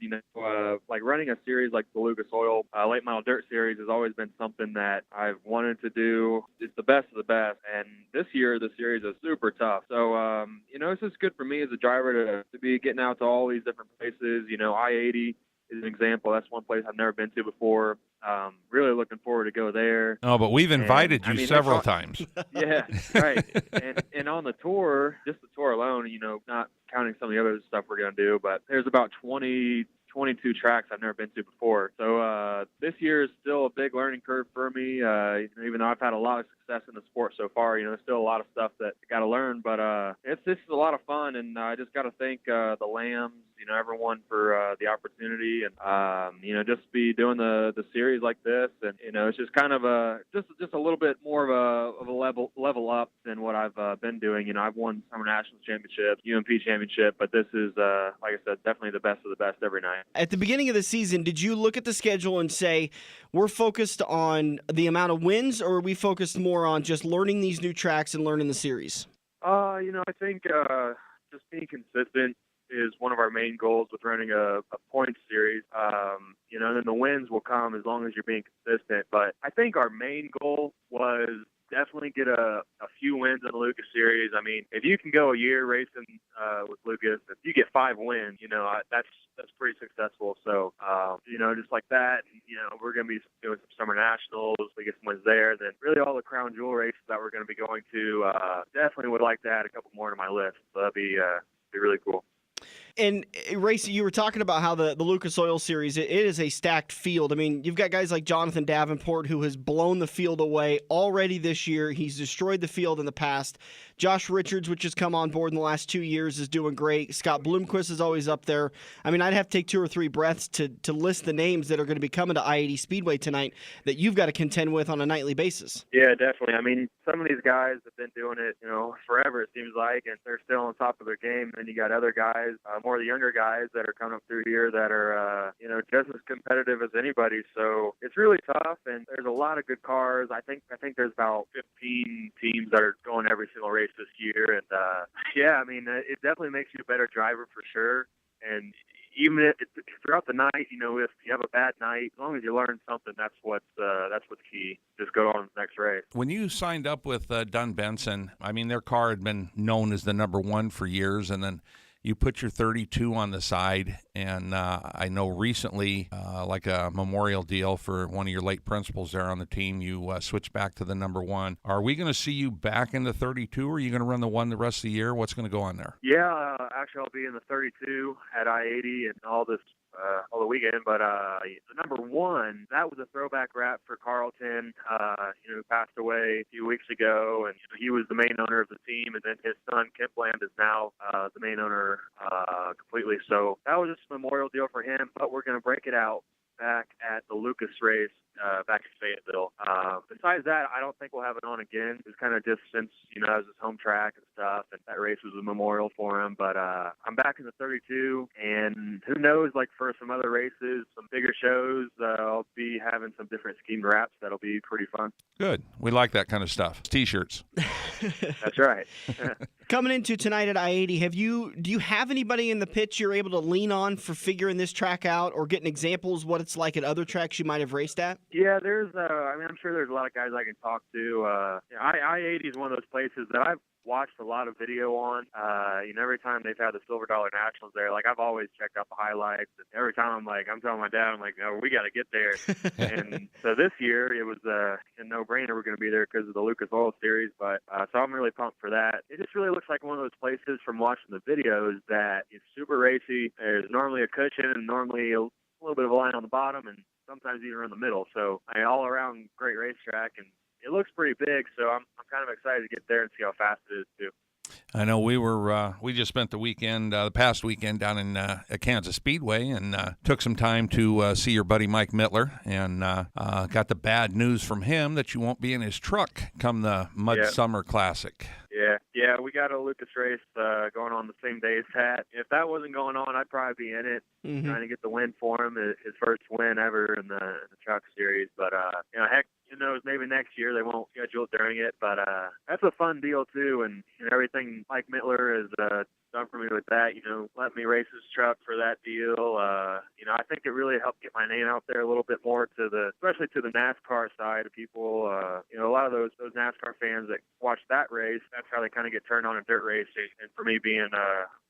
Like running a series like the Lucas Oil Late Model Dirt Series has always been something that I've wanted to do. It's the best of the best, and this year the series is super tough. So, it's just good for me as a driver to be getting out to all these different places. I-80 is an example. That's one place I've never been to before. Really looking forward to go there. Oh, but we've invited you several times. Yeah, right. And on the tour, just the tour alone, not counting some of the other stuff we're going to do, but there's about 22 tracks I've never been to before. So this year is still a big learning curve for me. Even though I've had a lot of success in the sport so far, there's still a lot of stuff that I got to learn. But this is a lot of fun, and I just got to thank the Lambs, everyone for the opportunity, and just be doing the series like this, and it's just kind of just a little bit more of a level up than what I've been doing. I've won Summer Nationals Championships, UMP Championship, but this is like I said, definitely the best of the best every night. At the beginning of the season, did you look at the schedule and say, we're focused on the amount of wins, or are we focused more on just learning these new tracks and learning the series? I think just being consistent is one of our main goals with running a points series. And then the wins will come as long as you're being consistent. But I think our main goal was definitely get a few wins in the Lucas Series. I mean, if you can go a year racing with Lucas, if you get 5 wins, that's pretty successful. So, just like that, we're going to be doing some Summer Nationals. We get some wins there. Then really all the crown jewel races that we're going to be going to, definitely would like to add a couple more to my list. So that'd be really cool. And Race, you were talking about how the Lucas Oil Series, it is a stacked field. I mean, you've got guys like Jonathan Davenport who has blown the field away already this year. He's destroyed the field in the past. Josh Richards, which has come on board in the last 2 years, is doing great. Scott Bloomquist is always up there. I mean, I'd have to take 2 or 3 breaths to list the names that are going to be coming to I-80 Speedway tonight that you've got to contend with on a nightly basis. Yeah, definitely. I mean, some of these guys have been doing it, forever, it seems like, and they're still on top of their game. And you got other guys, more the younger guys that are coming up through here that are, just as competitive as anybody. So it's really tough, and there's a lot of good cars. I think there's about 15 teams that are going every single race this year. And, it definitely makes you a better driver for sure. And even throughout the night, if you have a bad night, as long as you learn something, that's what's key. Just go on to the next race. When you signed up with Dunn-Benson, I mean, their car had been known as the number 1 for years, and then you put your 32 on the side, and I know recently, like a memorial deal for one of your late principals there on the team, you switched back to the number 1. Are we going to see you back in the 32, or are you going to run the 1 the rest of the year? What's going to go on there? Yeah, actually I'll be in the 32 at I-80 and all the weekend, but the number 1, that was a throwback wrap for Carlton, who passed away a few weeks ago, and he was the main owner of the team, and then his son, Kempland, is now the main owner completely. So that was just a memorial deal for him, but we're going to break it out back at the Lucas race back in Fayetteville. Besides that, I don't think we'll have it on again. It's kind of just since, it was his home track and stuff, and that race was a memorial for him. But I'm back in the 32, and who knows, like for some other races, some bigger shows, I'll be having some different schemed wraps that'll be pretty fun. Good. We like that kind of stuff. T-shirts. That's right. Coming into tonight at I-80, do you have anybody in the pits you're able to lean on for figuring this track out or getting examples what it's like at other tracks you might have raced at? Yeah, there's, I'm sure there's a lot of guys I can talk to. I-80 is one of those places that I've watched a lot of video on. Every time they've had the Silver Dollar Nationals there, like I've always checked out the highlights. And every time I'm telling my dad, no, we got to get there. And so this year it was a no-brainer. We're going to be there because of the Lucas Oil Series. But so I'm really pumped for that. It just really looks like one of those places from watching the videos that is super racy. There's normally a cushion and normally a little bit of a line on the bottom and sometimes even in the middle. So all around great racetrack, and it looks pretty big. So I'm kind of excited to get there and see how fast it is too. I know we just spent the past weekend down in Kansas Speedway and took some time to see your buddy Mike Mittler, and got the bad news from him that you won't be in his truck come the Summer Classic. Yeah, we got a Lucas race going on the same day as that. If that wasn't going on, I'd probably be in it, trying to get the win for him, his first win ever in the truck series. But heck, who knows? Maybe next year they won't schedule it during it. But that's a fun deal too, and everything Mike Mittler has done for me with that. Let me race his truck for that deal. I think it really helped get my name out there a little bit more especially to the NASCAR side of people. A lot of those NASCAR fans that watch that race, that's how they kind of get turned on in dirt racing. And for me being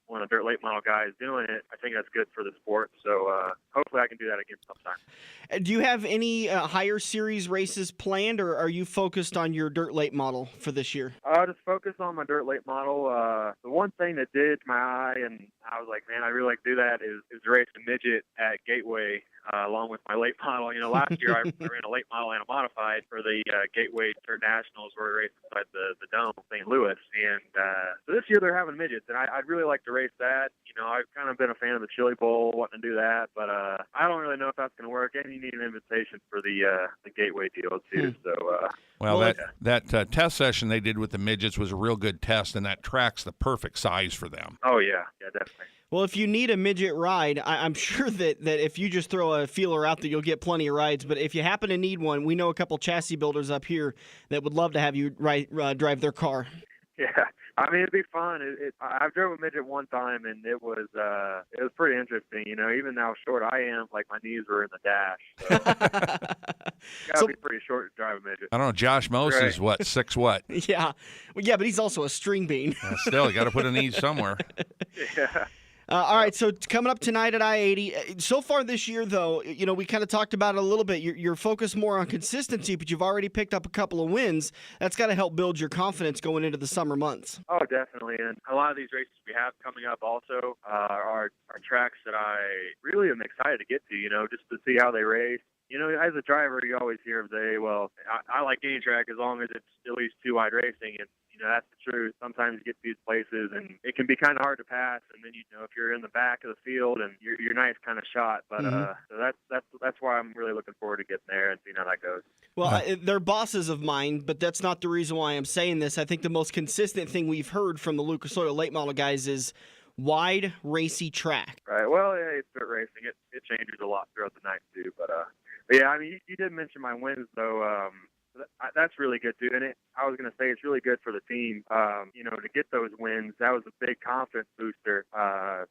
one of the dirt late model guys doing it, I think that's good for the sport. So hopefully I can do that again sometime. Do you have any higher series races planned, or are you focused on your dirt late model for this year? I'll just focus on my dirt late model. The one thing that did my eye, and I was like, man, I really like to do that, is race a midget at Gateway along with my late model. Last year I ran a late model and a modified for the Gateway Dirt Nationals where we raced inside the Dome, St. Louis. And so this year they're having midgets, and I'd really like to race that. I've kind of been a fan of the Chili Bowl, wanting to do that, but I don't really know if that's going to work. And you need an invitation for the Gateway deal too. So. That test session they did with the midgets was a real good test, and that track's the perfect size for them. Oh, yeah, definitely. Well, if you need a midget ride, I'm sure that if you just throw a feeler out there, you'll get plenty of rides. But if you happen to need one, we know a couple chassis builders up here that would love to have you drive their car. Yeah, I mean, it'd be fun. I've driven a midget one time, and it was pretty interesting. Even how short I am, like my knees were in the dash. So gotta be pretty short to drive a midget. I don't know. Josh Mose is what, 6 what? Yeah, but he's also a string bean. Still, you got to put a knee somewhere. Yeah. All right, so coming up tonight at I-80. So far this year, though, we kind of talked about it a little bit. You're focused more on consistency, but you've already picked up a couple of wins. That's got to help build your confidence going into the summer months. Oh, definitely. And a lot of these races we have coming up also are tracks that I really am excited to get to, just to see how they race. As a driver, you always hear of I like any track as long as it's at least two-wide racing, and that's the truth. Sometimes you get to these places, and it can be kind of hard to pass, and then if you're in the back of the field, and your night's kind of shot. But so that's why I'm really looking forward to getting there and seeing how that goes. Well, they're bosses of mine, but that's not the reason why I'm saying this. I think the most consistent thing we've heard from the Lucas Oil late model guys is wide, racy track. Right. Well, it's dirt racing. It changes a lot throughout the night too, but yeah, I mean, you did mention my wins, though. That's really good, too. And I was going to say it's really good for the team, to get those wins. That was a big confidence booster.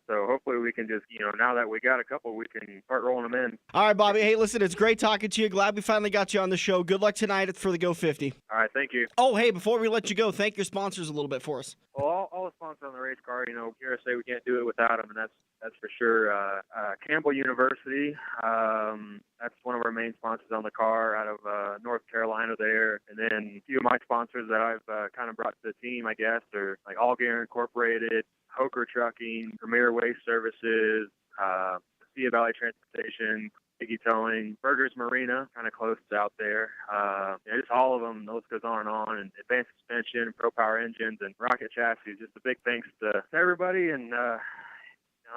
So hopefully we can just, now that we got a couple, we can start rolling them in. All right, Bobby. Hey, listen, it's great talking to you. Glad we finally got you on the show. Good luck tonight for the Go 50. All right, thank you. Oh, hey, before we let you go, thank your sponsors a little bit for us. Well, all the sponsors on the race car, USA, we can't do it without them, and that's for sure. Campbell University, that's one of our main sponsors on the car out of North Carolina there. And then a few of my sponsors that I've kind of brought to the team, I guess, are like All Gear Incorporated, Hoker Trucking, Premier Waste Services, Sea Valley Transportation, Piggy Towing, Burgers Marina, kind of close out there. Just all of them. The list goes on, and Advanced Suspension, Pro Power Engines, and Rocket Chassis. Just a big thanks to everybody, and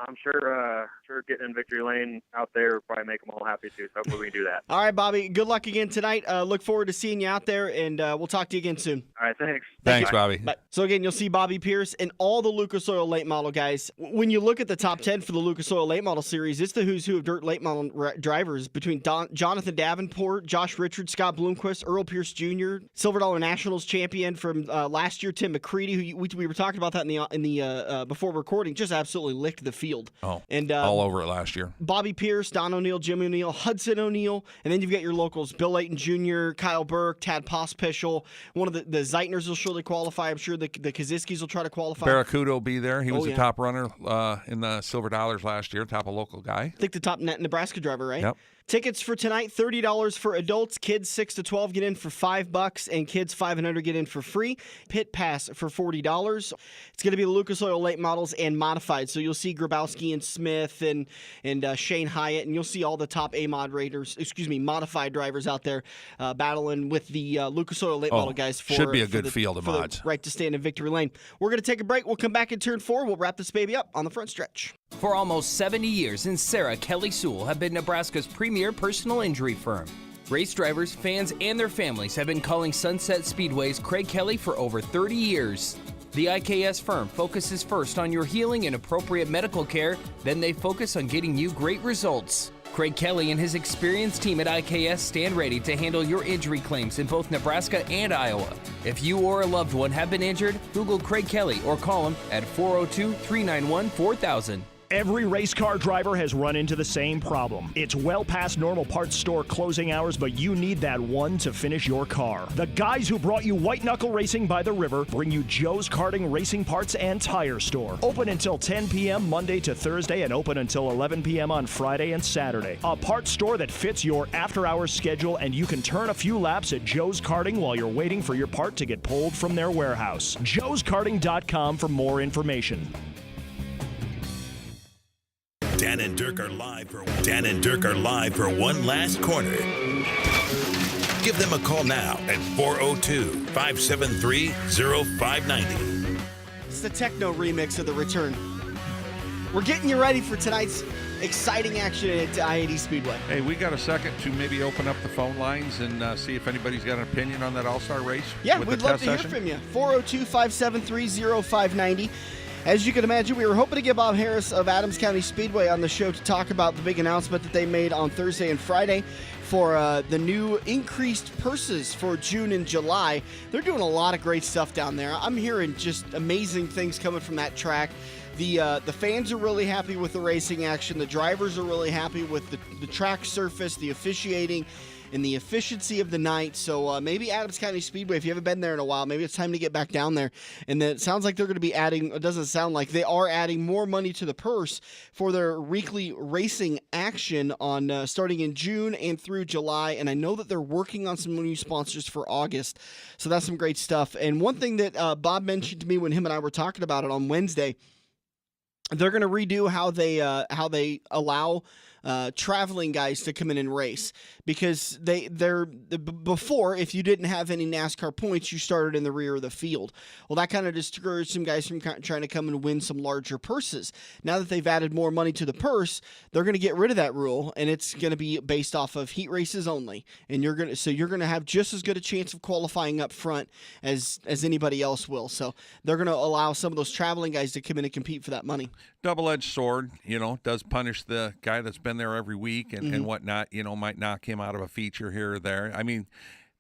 I'm sure getting in victory lane out there will probably make them all happy too. So hopefully we can do that. All right, Bobby. Good luck again tonight. Look forward to seeing you out there, and we'll talk to you again soon. All right, thanks. Thanks, Bobby. Bye. So again, you'll see Bobby Pierce and all the Lucas Oil late model guys. When you look at the top 10 for the Lucas Oil late model series, it's the who's who of dirt late model drivers between Jonathan Davenport, Josh Richards, Scott Bloomquist, Earl Pierce Jr., Silver Dollar Nationals champion from last year, Tim McCready, who we were talking about that in the before recording, just absolutely licked the field. Oh, and all over it last year. Bobby Pierce, Don O'Neill, Jim O'Neill, Hudson O'Neill, and then you've got your locals, Bill Layton Jr., Kyle Burke, Tad Pospischel. One of the Zeitners will surely qualify. I'm sure the Kaziskis will try to qualify. Barracuda will be there. He was the top runner in the Silver Dollars last year, top of local guy. I think the top Nebraska driver, right? Yep. Tickets for tonight, $30 for adults. Kids 6 to 12 get in for $5, and kids 5 and under get in for free. Pit pass for $40. It's going to be the Lucas Oil late models and modified. So you'll see Grabowski and Smith and Shane Hyatt, and you'll see all the top modified drivers out there battling with the Lucas Oil late model guys. Should be a good field of mods. Right to stand in victory lane. We're going to take a break. We'll come back in turn 4. We'll wrap this baby up on the front stretch. For almost 70 years, Sarah Kelly Sewell have been Nebraska's premier personal injury firm. Race drivers, fans, and their families have been calling Sunset Speedway's Craig Kelly for over 30 years. The IKS firm focuses first on your healing and appropriate medical care, then they focus on getting you great results. Craig Kelly and his experienced team at IKS stand ready to handle your injury claims in both Nebraska and Iowa. If you or a loved one have been injured, Google Craig Kelly or call him at 402-391-4000. Every race car driver has run into the same problem. It's well past normal parts store closing hours, but you need that one to finish your car. The guys who brought you white knuckle racing by the river bring you Joe's Karting Racing Parts and Tire Store. Open until 10 p.m. Monday to Thursday and open until 11 p.m. on Friday and Saturday. A parts store that fits your after-hours schedule, and you can turn a few laps at Joe's Karting while you're waiting for your part to get pulled from their warehouse. joeskarting.com for more information. Dan and Dirk are live for one last corner. Give them a call now at 402-573-0590. It's the techno remix of The Return. We're getting you ready for tonight's exciting action at I-80 Speedway. Hey, we got a second to maybe open up the phone lines and see if anybody's got an opinion on that All-Star race? Yeah, we'd love to hear from you. 402-573-0590. As you can imagine, we were hoping to get Bob Harris of Adams County Speedway on the show to talk about the big announcement that they made on Thursday and Friday for the new increased purses for June and July. They're doing a lot of great stuff down there. I'm hearing just amazing things coming from that track. The fans are really happy with the racing action. The drivers are really happy with the track surface, the officiating. and the efficiency of the night. So maybe Adams County Speedway, if you haven't been there in a while, maybe it's time to get back down there. And then it sounds like they're going to be adding, it doesn't sound like, they are adding more money to the purse for their weekly racing action on starting in June and through July. And I know that they're working on some new sponsors for August. So that's some great stuff. And one thing that Bob mentioned to me when him and I were talking about it on Wednesday, they're going to redo how they allow traveling guys to come in and race, because before, if you didn't have any NASCAR points, you started in the rear of the field. Well, that kind of discouraged some guys from trying to come and win some larger purses. Now that they've added more money to the purse, they're going to get rid of that rule, and it's going to be based off of heat races only. And you're going to have just as good a chance of qualifying up front as anybody else will. So they're going to allow some of those traveling guys to come in and compete for that money. Double-edged sword, does punish the guy that's been there every week and whatnot, might knock him out of a feature here or there. I mean,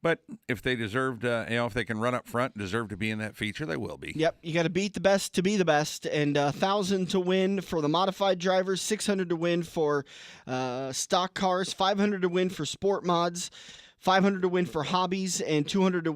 but if they deserved, if they can run up front and deserve to be in that feature, they will be. Yep, you got to beat the best to be the best, and 1,000 to win for the modified drivers, 600 to win for stock cars, 500 to win for sport mods, 500 to win for hobbies, and 200 to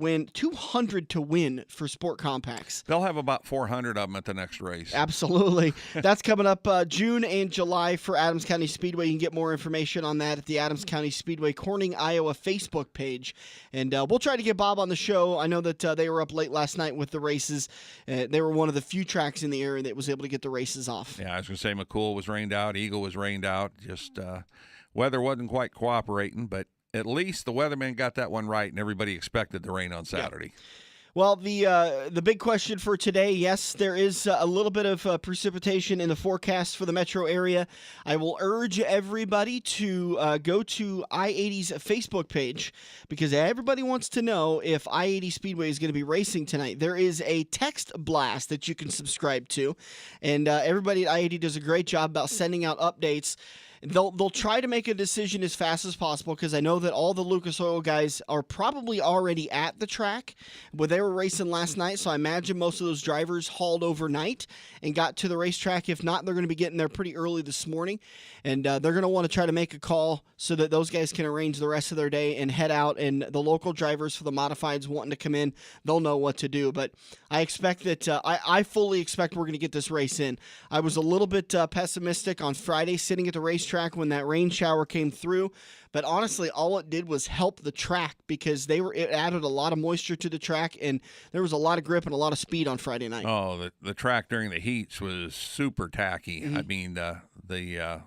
win for sport compacts. They'll have about 400 of them at the next race. Absolutely. That's coming up June and July for Adams County Speedway. You can get more information on that at the Adams County Speedway Corning, Iowa Facebook page. And we'll try to get Bob on the show. I know that they were up late last night with the races. They were one of the few tracks in the area that was able to get the races off. Yeah, I was going to say McCool was rained out. Eagle was rained out. Just weather wasn't quite cooperating, but at least the weatherman got that one right, and everybody expected the rain on Saturday. Yeah. Well, the big question for today, yes, there is a little bit of precipitation in the forecast for the metro area. I will urge everybody to go to I-80's Facebook page, because everybody wants to know if I-80 Speedway is going to be racing tonight. There is a text blast that you can subscribe to, and everybody at I-80 does a great job about sending out updates. They'll try to make a decision as fast as possible, because I know that all the Lucas Oil guys are probably already at the track where they were racing last night, so I imagine most of those drivers hauled overnight and got to the racetrack. If not, they're going to be getting there pretty early this morning, and they're going to want to try to make a call so that those guys can arrange the rest of their day and head out, and the local drivers for the modifieds wanting to come in, they'll know what to do. But I expect that I fully expect we're going to get this race in. I was a little bit pessimistic on Friday sitting at the racetrack when that rain shower came through, but honestly all it did was help the track, because it added a lot of moisture to the track, and there was a lot of grip and a lot of speed on Friday night. Oh, the track during the heats was super tacky. I mean, the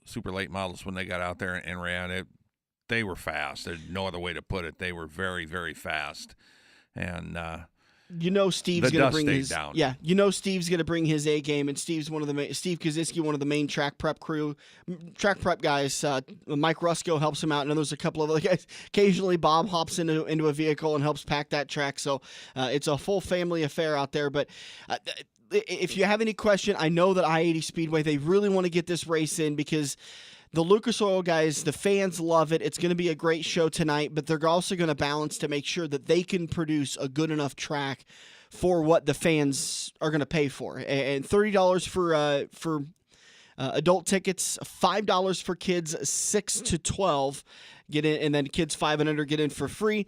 super late models, when they got out there and ran it, they were fast. There's no other way to put it. They were very, very fast. And Steve's going to bring his down. Yeah, Steve's going to bring his A game, and Steve Koziski, one of the main track prep guys. Mike Rusko helps him out, and there's a couple of other guys. Occasionally, Bob hops into a vehicle and helps pack that track. So it's a full family affair out there. But if you have any question, I know that I-80 Speedway, they really want to get this race in, because the Lucas Oil guys, the fans love it. It's going to be a great show tonight, but they're also going to balance to make sure that they can produce a good enough track for what the fans are going to pay for. And $30 for adult tickets, $5 for kids 6 to 12 get in, and then kids 5 and under get in for free.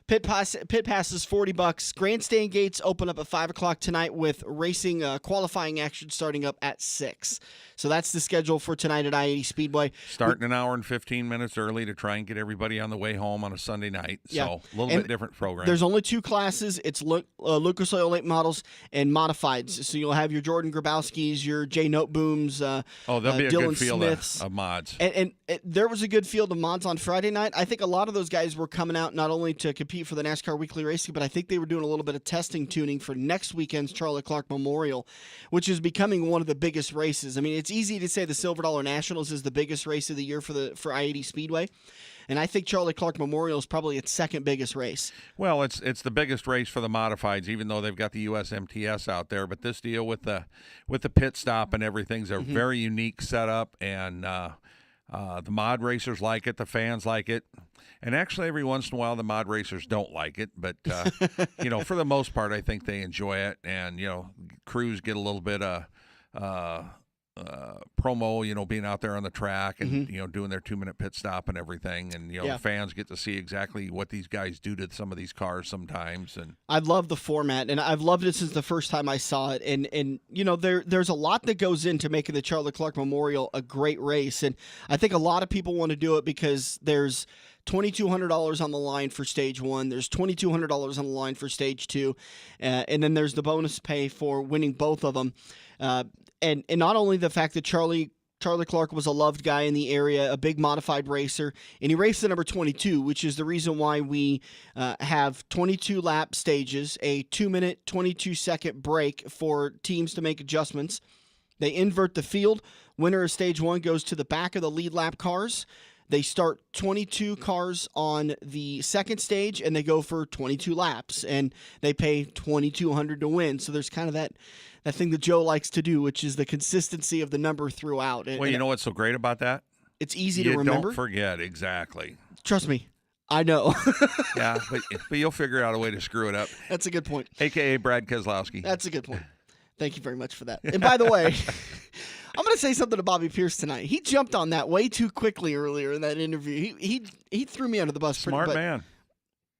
Pit pass is $40. Grandstand gates open up at 5 o'clock tonight, with racing qualifying action starting up at 6. So that's the schedule for tonight at I-80 Speedway. Starting an hour and 15 minutes early to try and get everybody on the way home on a Sunday night. Yeah. So a little bit different program. There's only 2 classes. It's Lucas Oil late models and modifieds. So you'll have your Jordan Grabowskis, your Jay Notebooms, there'll be a Dylan good field Smiths. of mods. And there was a good field of mods on Friday night. I think a lot of those guys were coming out not only to compete for the NASCAR Weekly Racing, but I think they were doing a little bit of testing tuning for next weekend's Charlie Clark Memorial, which is becoming one of the biggest races. I mean, it's easy to say the Silver Dollar Nationals is the biggest race of the year for I-80 Speedway, and I think Charlie Clark Memorial is probably its second biggest race. Well, it's the biggest race for the modifieds, even though they've got the USMTS out there. But this deal with the pit stop and everything's a very unique setup, and the mod racers like it, the fans like it. And actually, every once in a while, the mod racers don't like it. But, for the most part, I think they enjoy it. And, crews get a little bit of promo, being out there on the track and, doing their 2-minute pit stop and everything. And, the fans get to see exactly what these guys do to some of these cars sometimes. And I love the format, and I've loved it since the first time I saw it. And there's a lot that goes into making the Charlie Clark Memorial a great race. And I think a lot of people want to do it because there's $2,200 on the line for stage 1. There's $2,200 on the line for stage 2. And then there's the bonus pay for winning both of them. And not only the fact that Charlie Clark was a loved guy in the area, a big modified racer, and he raced the number 22, which is the reason why we have 22-lap stages, a 2-minute, 22-second break for teams to make adjustments. They invert the field. Winner of stage 1 goes to the back of the lead lap cars. They start 22 cars on the second stage, and they go for 22 laps, and they pay $2,200 to win. So there's kind of that thing that Joe likes to do, which is the consistency of the number throughout. Well, you know what's so great about that? It's easy to remember. Don't forget, exactly. Trust me, I know. Yeah, but you'll figure out a way to screw it up. That's a good point. AKA Brad Keselowski. That's a good point. Thank you very much for that. And by the way, I'm going to say something to Bobby Pierce tonight. He jumped on that way too quickly earlier in that interview. He threw me under the bus. Smart man.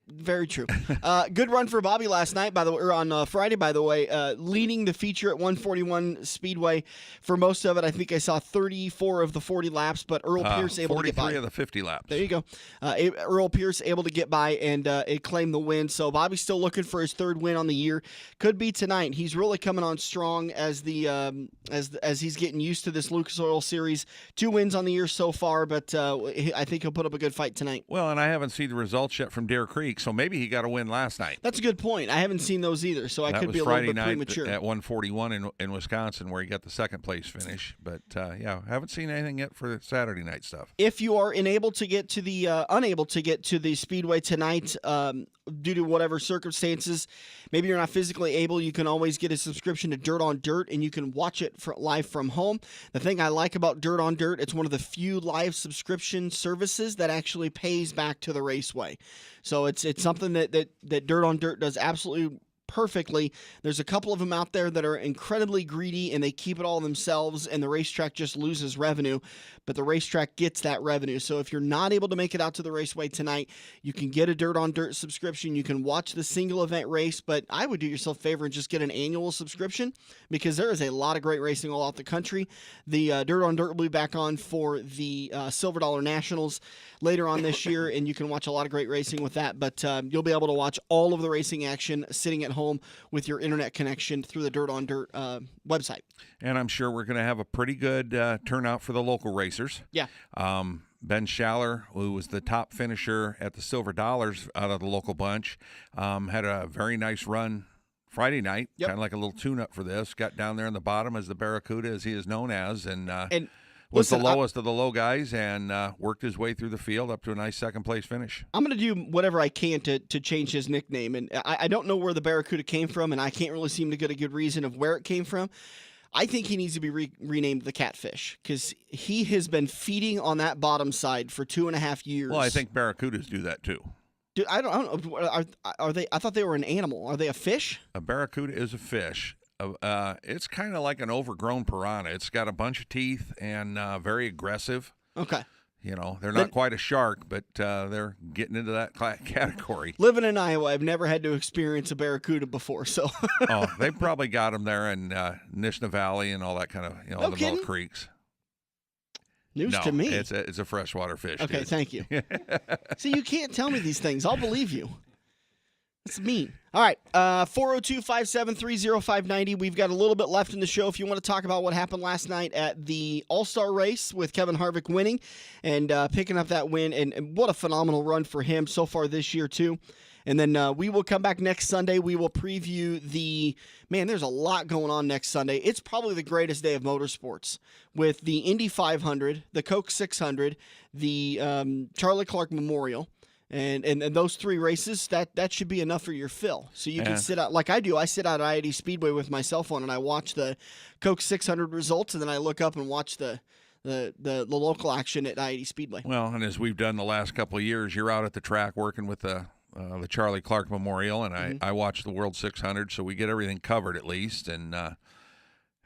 Very true. Good run for Bobby last night, by the way, or on Friday, by the way, leading the feature at 141 Speedway for most of it. I think I saw 34 of the 40 laps, but Earl Pierce able to get by. 43 of the 50 laps. There you go. Earl Pierce able to get by and claim the win. So Bobby's still looking for his 3rd win on the year. Could be tonight. He's really coming on strong as as he's getting used to this Lucas Oil Series. 2 wins on the year so far, but I think he'll put up a good fight tonight. Well, and I haven't seen the results yet from Deer Creek, so maybe he got a win last night. That's a good point. I haven't seen those either, so I could be a little bit premature. At 141 in Wisconsin, where he got the 2nd place finish. But haven't seen anything yet for the Saturday night stuff. If you are unable to get to the Speedway tonight due to whatever circumstances, maybe you're not physically able, you can always get a subscription to Dirt on Dirt, and you can watch it live from home. The thing I like about Dirt on Dirt, it's one of the few live subscription services that actually pays back to the raceway. So it's something that Dirt on Dirt does absolutely perfectly. There's a couple of them out there that are incredibly greedy and they keep it all themselves, and the racetrack just loses revenue, but the racetrack gets that revenue. So if you're not able to make it out to the raceway tonight, you can get a Dirt on Dirt subscription. You can watch the single event race, but I would do yourself a favor and just get an annual subscription, because there is a lot of great racing all out the country. The Dirt on Dirt will be back on for the Silver Dollar Nationals later on this year, and you can watch a lot of great racing with that, but you'll be able to watch all of the racing action sitting at home with your internet connection through the Dirt on Dirt website. And I'm sure we're going to have a pretty good turnout for the local racers. Yeah. Ben Schaller, who was the top finisher at the Silver Dollars out of the local bunch, had a very nice run Friday night, kind of like a little tune-up for this. Got down there in the bottom as the Barracuda, as he is known as, and was the lowest of the low guys, and worked his way through the field up to a nice 2nd place finish. I'm going to do whatever I can to change his nickname, and I don't know where the Barracuda came from, and I can't really seem to get a good reason of where it came from. I think he needs to be renamed the Catfish, because he has been feeding on that bottom side for 2.5 years. Well, I think Barracudas do that too. Dude, I don't know. Are they? I thought they were an animal. Are they a fish? A Barracuda is a fish. It's kind of like an overgrown piranha. It's got a bunch of teeth and very aggressive. Okay. They're not quite a shark, but they're getting into that category. Living in Iowa, I've never had to experience a Barracuda before, so. Oh, they probably got them there in Nishna Valley and all that kind of, the little creeks. News to me. It's a freshwater fish. Okay, dude. Thank you. See, you can't tell me these things. I'll believe you. That's mean. All right, 402-573-0590. We've got a little bit left in the show if you want to talk about what happened last night at the All-Star Race with Kevin Harvick winning and picking up that win. And what a phenomenal run for him so far this year, too. And then we will come back next Sunday. We will preview there's a lot going on next Sunday. It's probably the greatest day of motorsports with the Indy 500, the Coke 600, the Charlie Clark Memorial. And those 3 races, that should be enough for your fill. So you can sit out, like I do. I sit out at I-80 Speedway with my cell phone, and I watch the Coke 600 results, and then I look up and watch the local action at I-80 Speedway. Well, and as we've done the last couple of years, you're out at the track working with the Charlie Clark Memorial, and I watch the World 600, so we get everything covered at least. And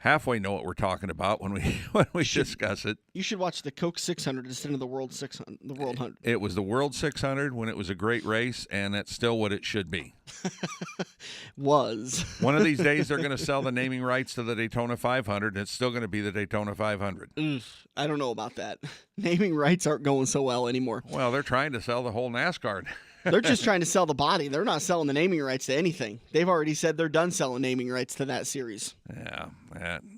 halfway know what we're talking about when we discuss it. You should watch the Coke 600 instead of the World 600. The World 100. It was the World 600 when it was a great race, and that's still what it should be. Was. One of these days, they're going to sell the naming rights to the Daytona 500, and it's still going to be the Daytona 500. I don't know about that. Naming rights aren't going so well anymore. Well, they're trying to sell the whole NASCAR. They're just trying to sell the body. They're not selling the naming rights to anything. They've already said they're done selling naming rights to that series. Yeah.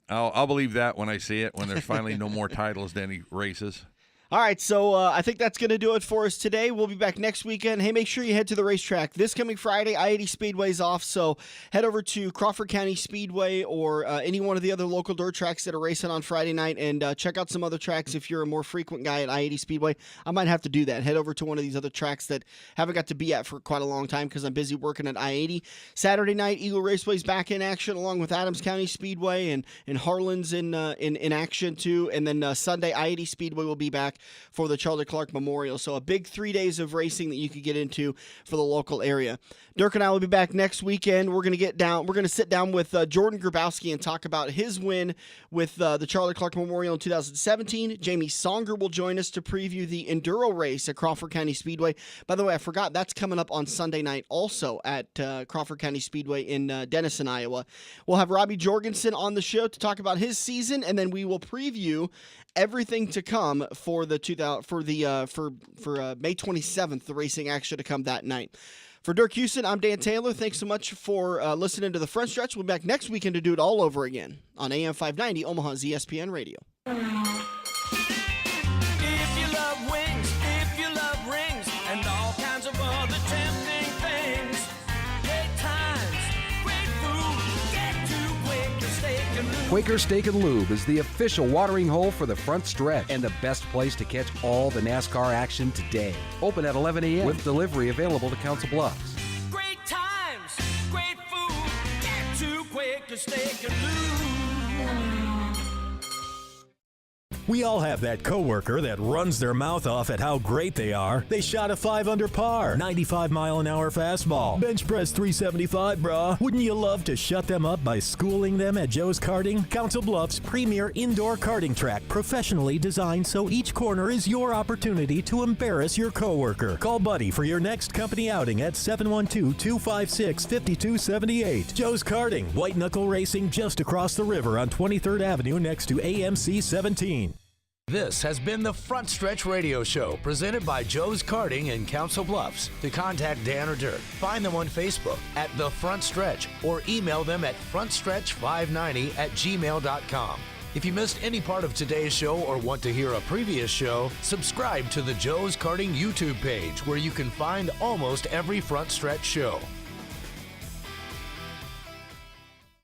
I'll believe that when I see it, when there's finally no more titles to any races. All right, so I think that's going to do it for us today. We'll be back next weekend. Hey, make sure you head to the racetrack. This coming Friday, I-80 Speedway's off, so head over to Crawford County Speedway or any one of the other local dirt tracks that are racing on Friday night, and check out some other tracks if you're a more frequent guy at I-80 Speedway. I might have to do that. Head over to one of these other tracks that haven't got to be at for quite a long time because I'm busy working at I-80. Saturday night, Eagle Raceway's back in action along with Adams County Speedway and Harlan's in action too, and then Sunday, I-80 Speedway will be back for the Charlie Clark Memorial. So a big 3 days of racing that you could get into for the local area. Dirk and I will be back next weekend. We're going to sit down with Jordan Grabowski and talk about his win with the Charlie Clark Memorial in 2017. Jamie Songer will join us to preview the Enduro race at Crawford County Speedway. By the way, I forgot, that's coming up on Sunday night also at Crawford County Speedway in Denison, Iowa. We'll have Robbie Jorgensen on the show to talk about his season, and then we will preview everything to come for May 27th, the racing action to come that night. For Dirk Houston, I'm Dan Taylor. Thanks so much for listening to the Front Stretch. We'll be back next weekend to do it all over again on AM 590, Omaha's ESPN Radio. If you love wings, if you love rings, and all kinds of other tempting things, great times, great food, get to Quaker Steak and Lube. Quaker Steak and Lube is the official watering hole for the Front Stretch and the best place to catch all the NASCAR action today. Open at 11 a.m. with delivery available to Council Bluffs. Great times, great food, get to Quaker Steak and Lube. We all have that coworker that runs their mouth off at how great they are. They shot a 5 under par, 95-mile-an-hour fastball, bench press 375, brah. Wouldn't you love to shut them up by schooling them at Joe's Karting? Council Bluffs' premier indoor karting track, professionally designed so each corner is your opportunity to embarrass your coworker. Call Buddy for your next company outing at 712-256-5278. Joe's Karting, white knuckle racing just across the river on 23rd Avenue next to AMC 17. This has been the Front Stretch Radio Show, presented by Joe's Karting in Council Bluffs. To contact Dan or Dirk, find them on Facebook at The Front Stretch or email them at frontstretch590@gmail.com. If you missed any part of today's show or want to hear a previous show, subscribe to the Joe's Karting YouTube page where you can find almost every Front Stretch show.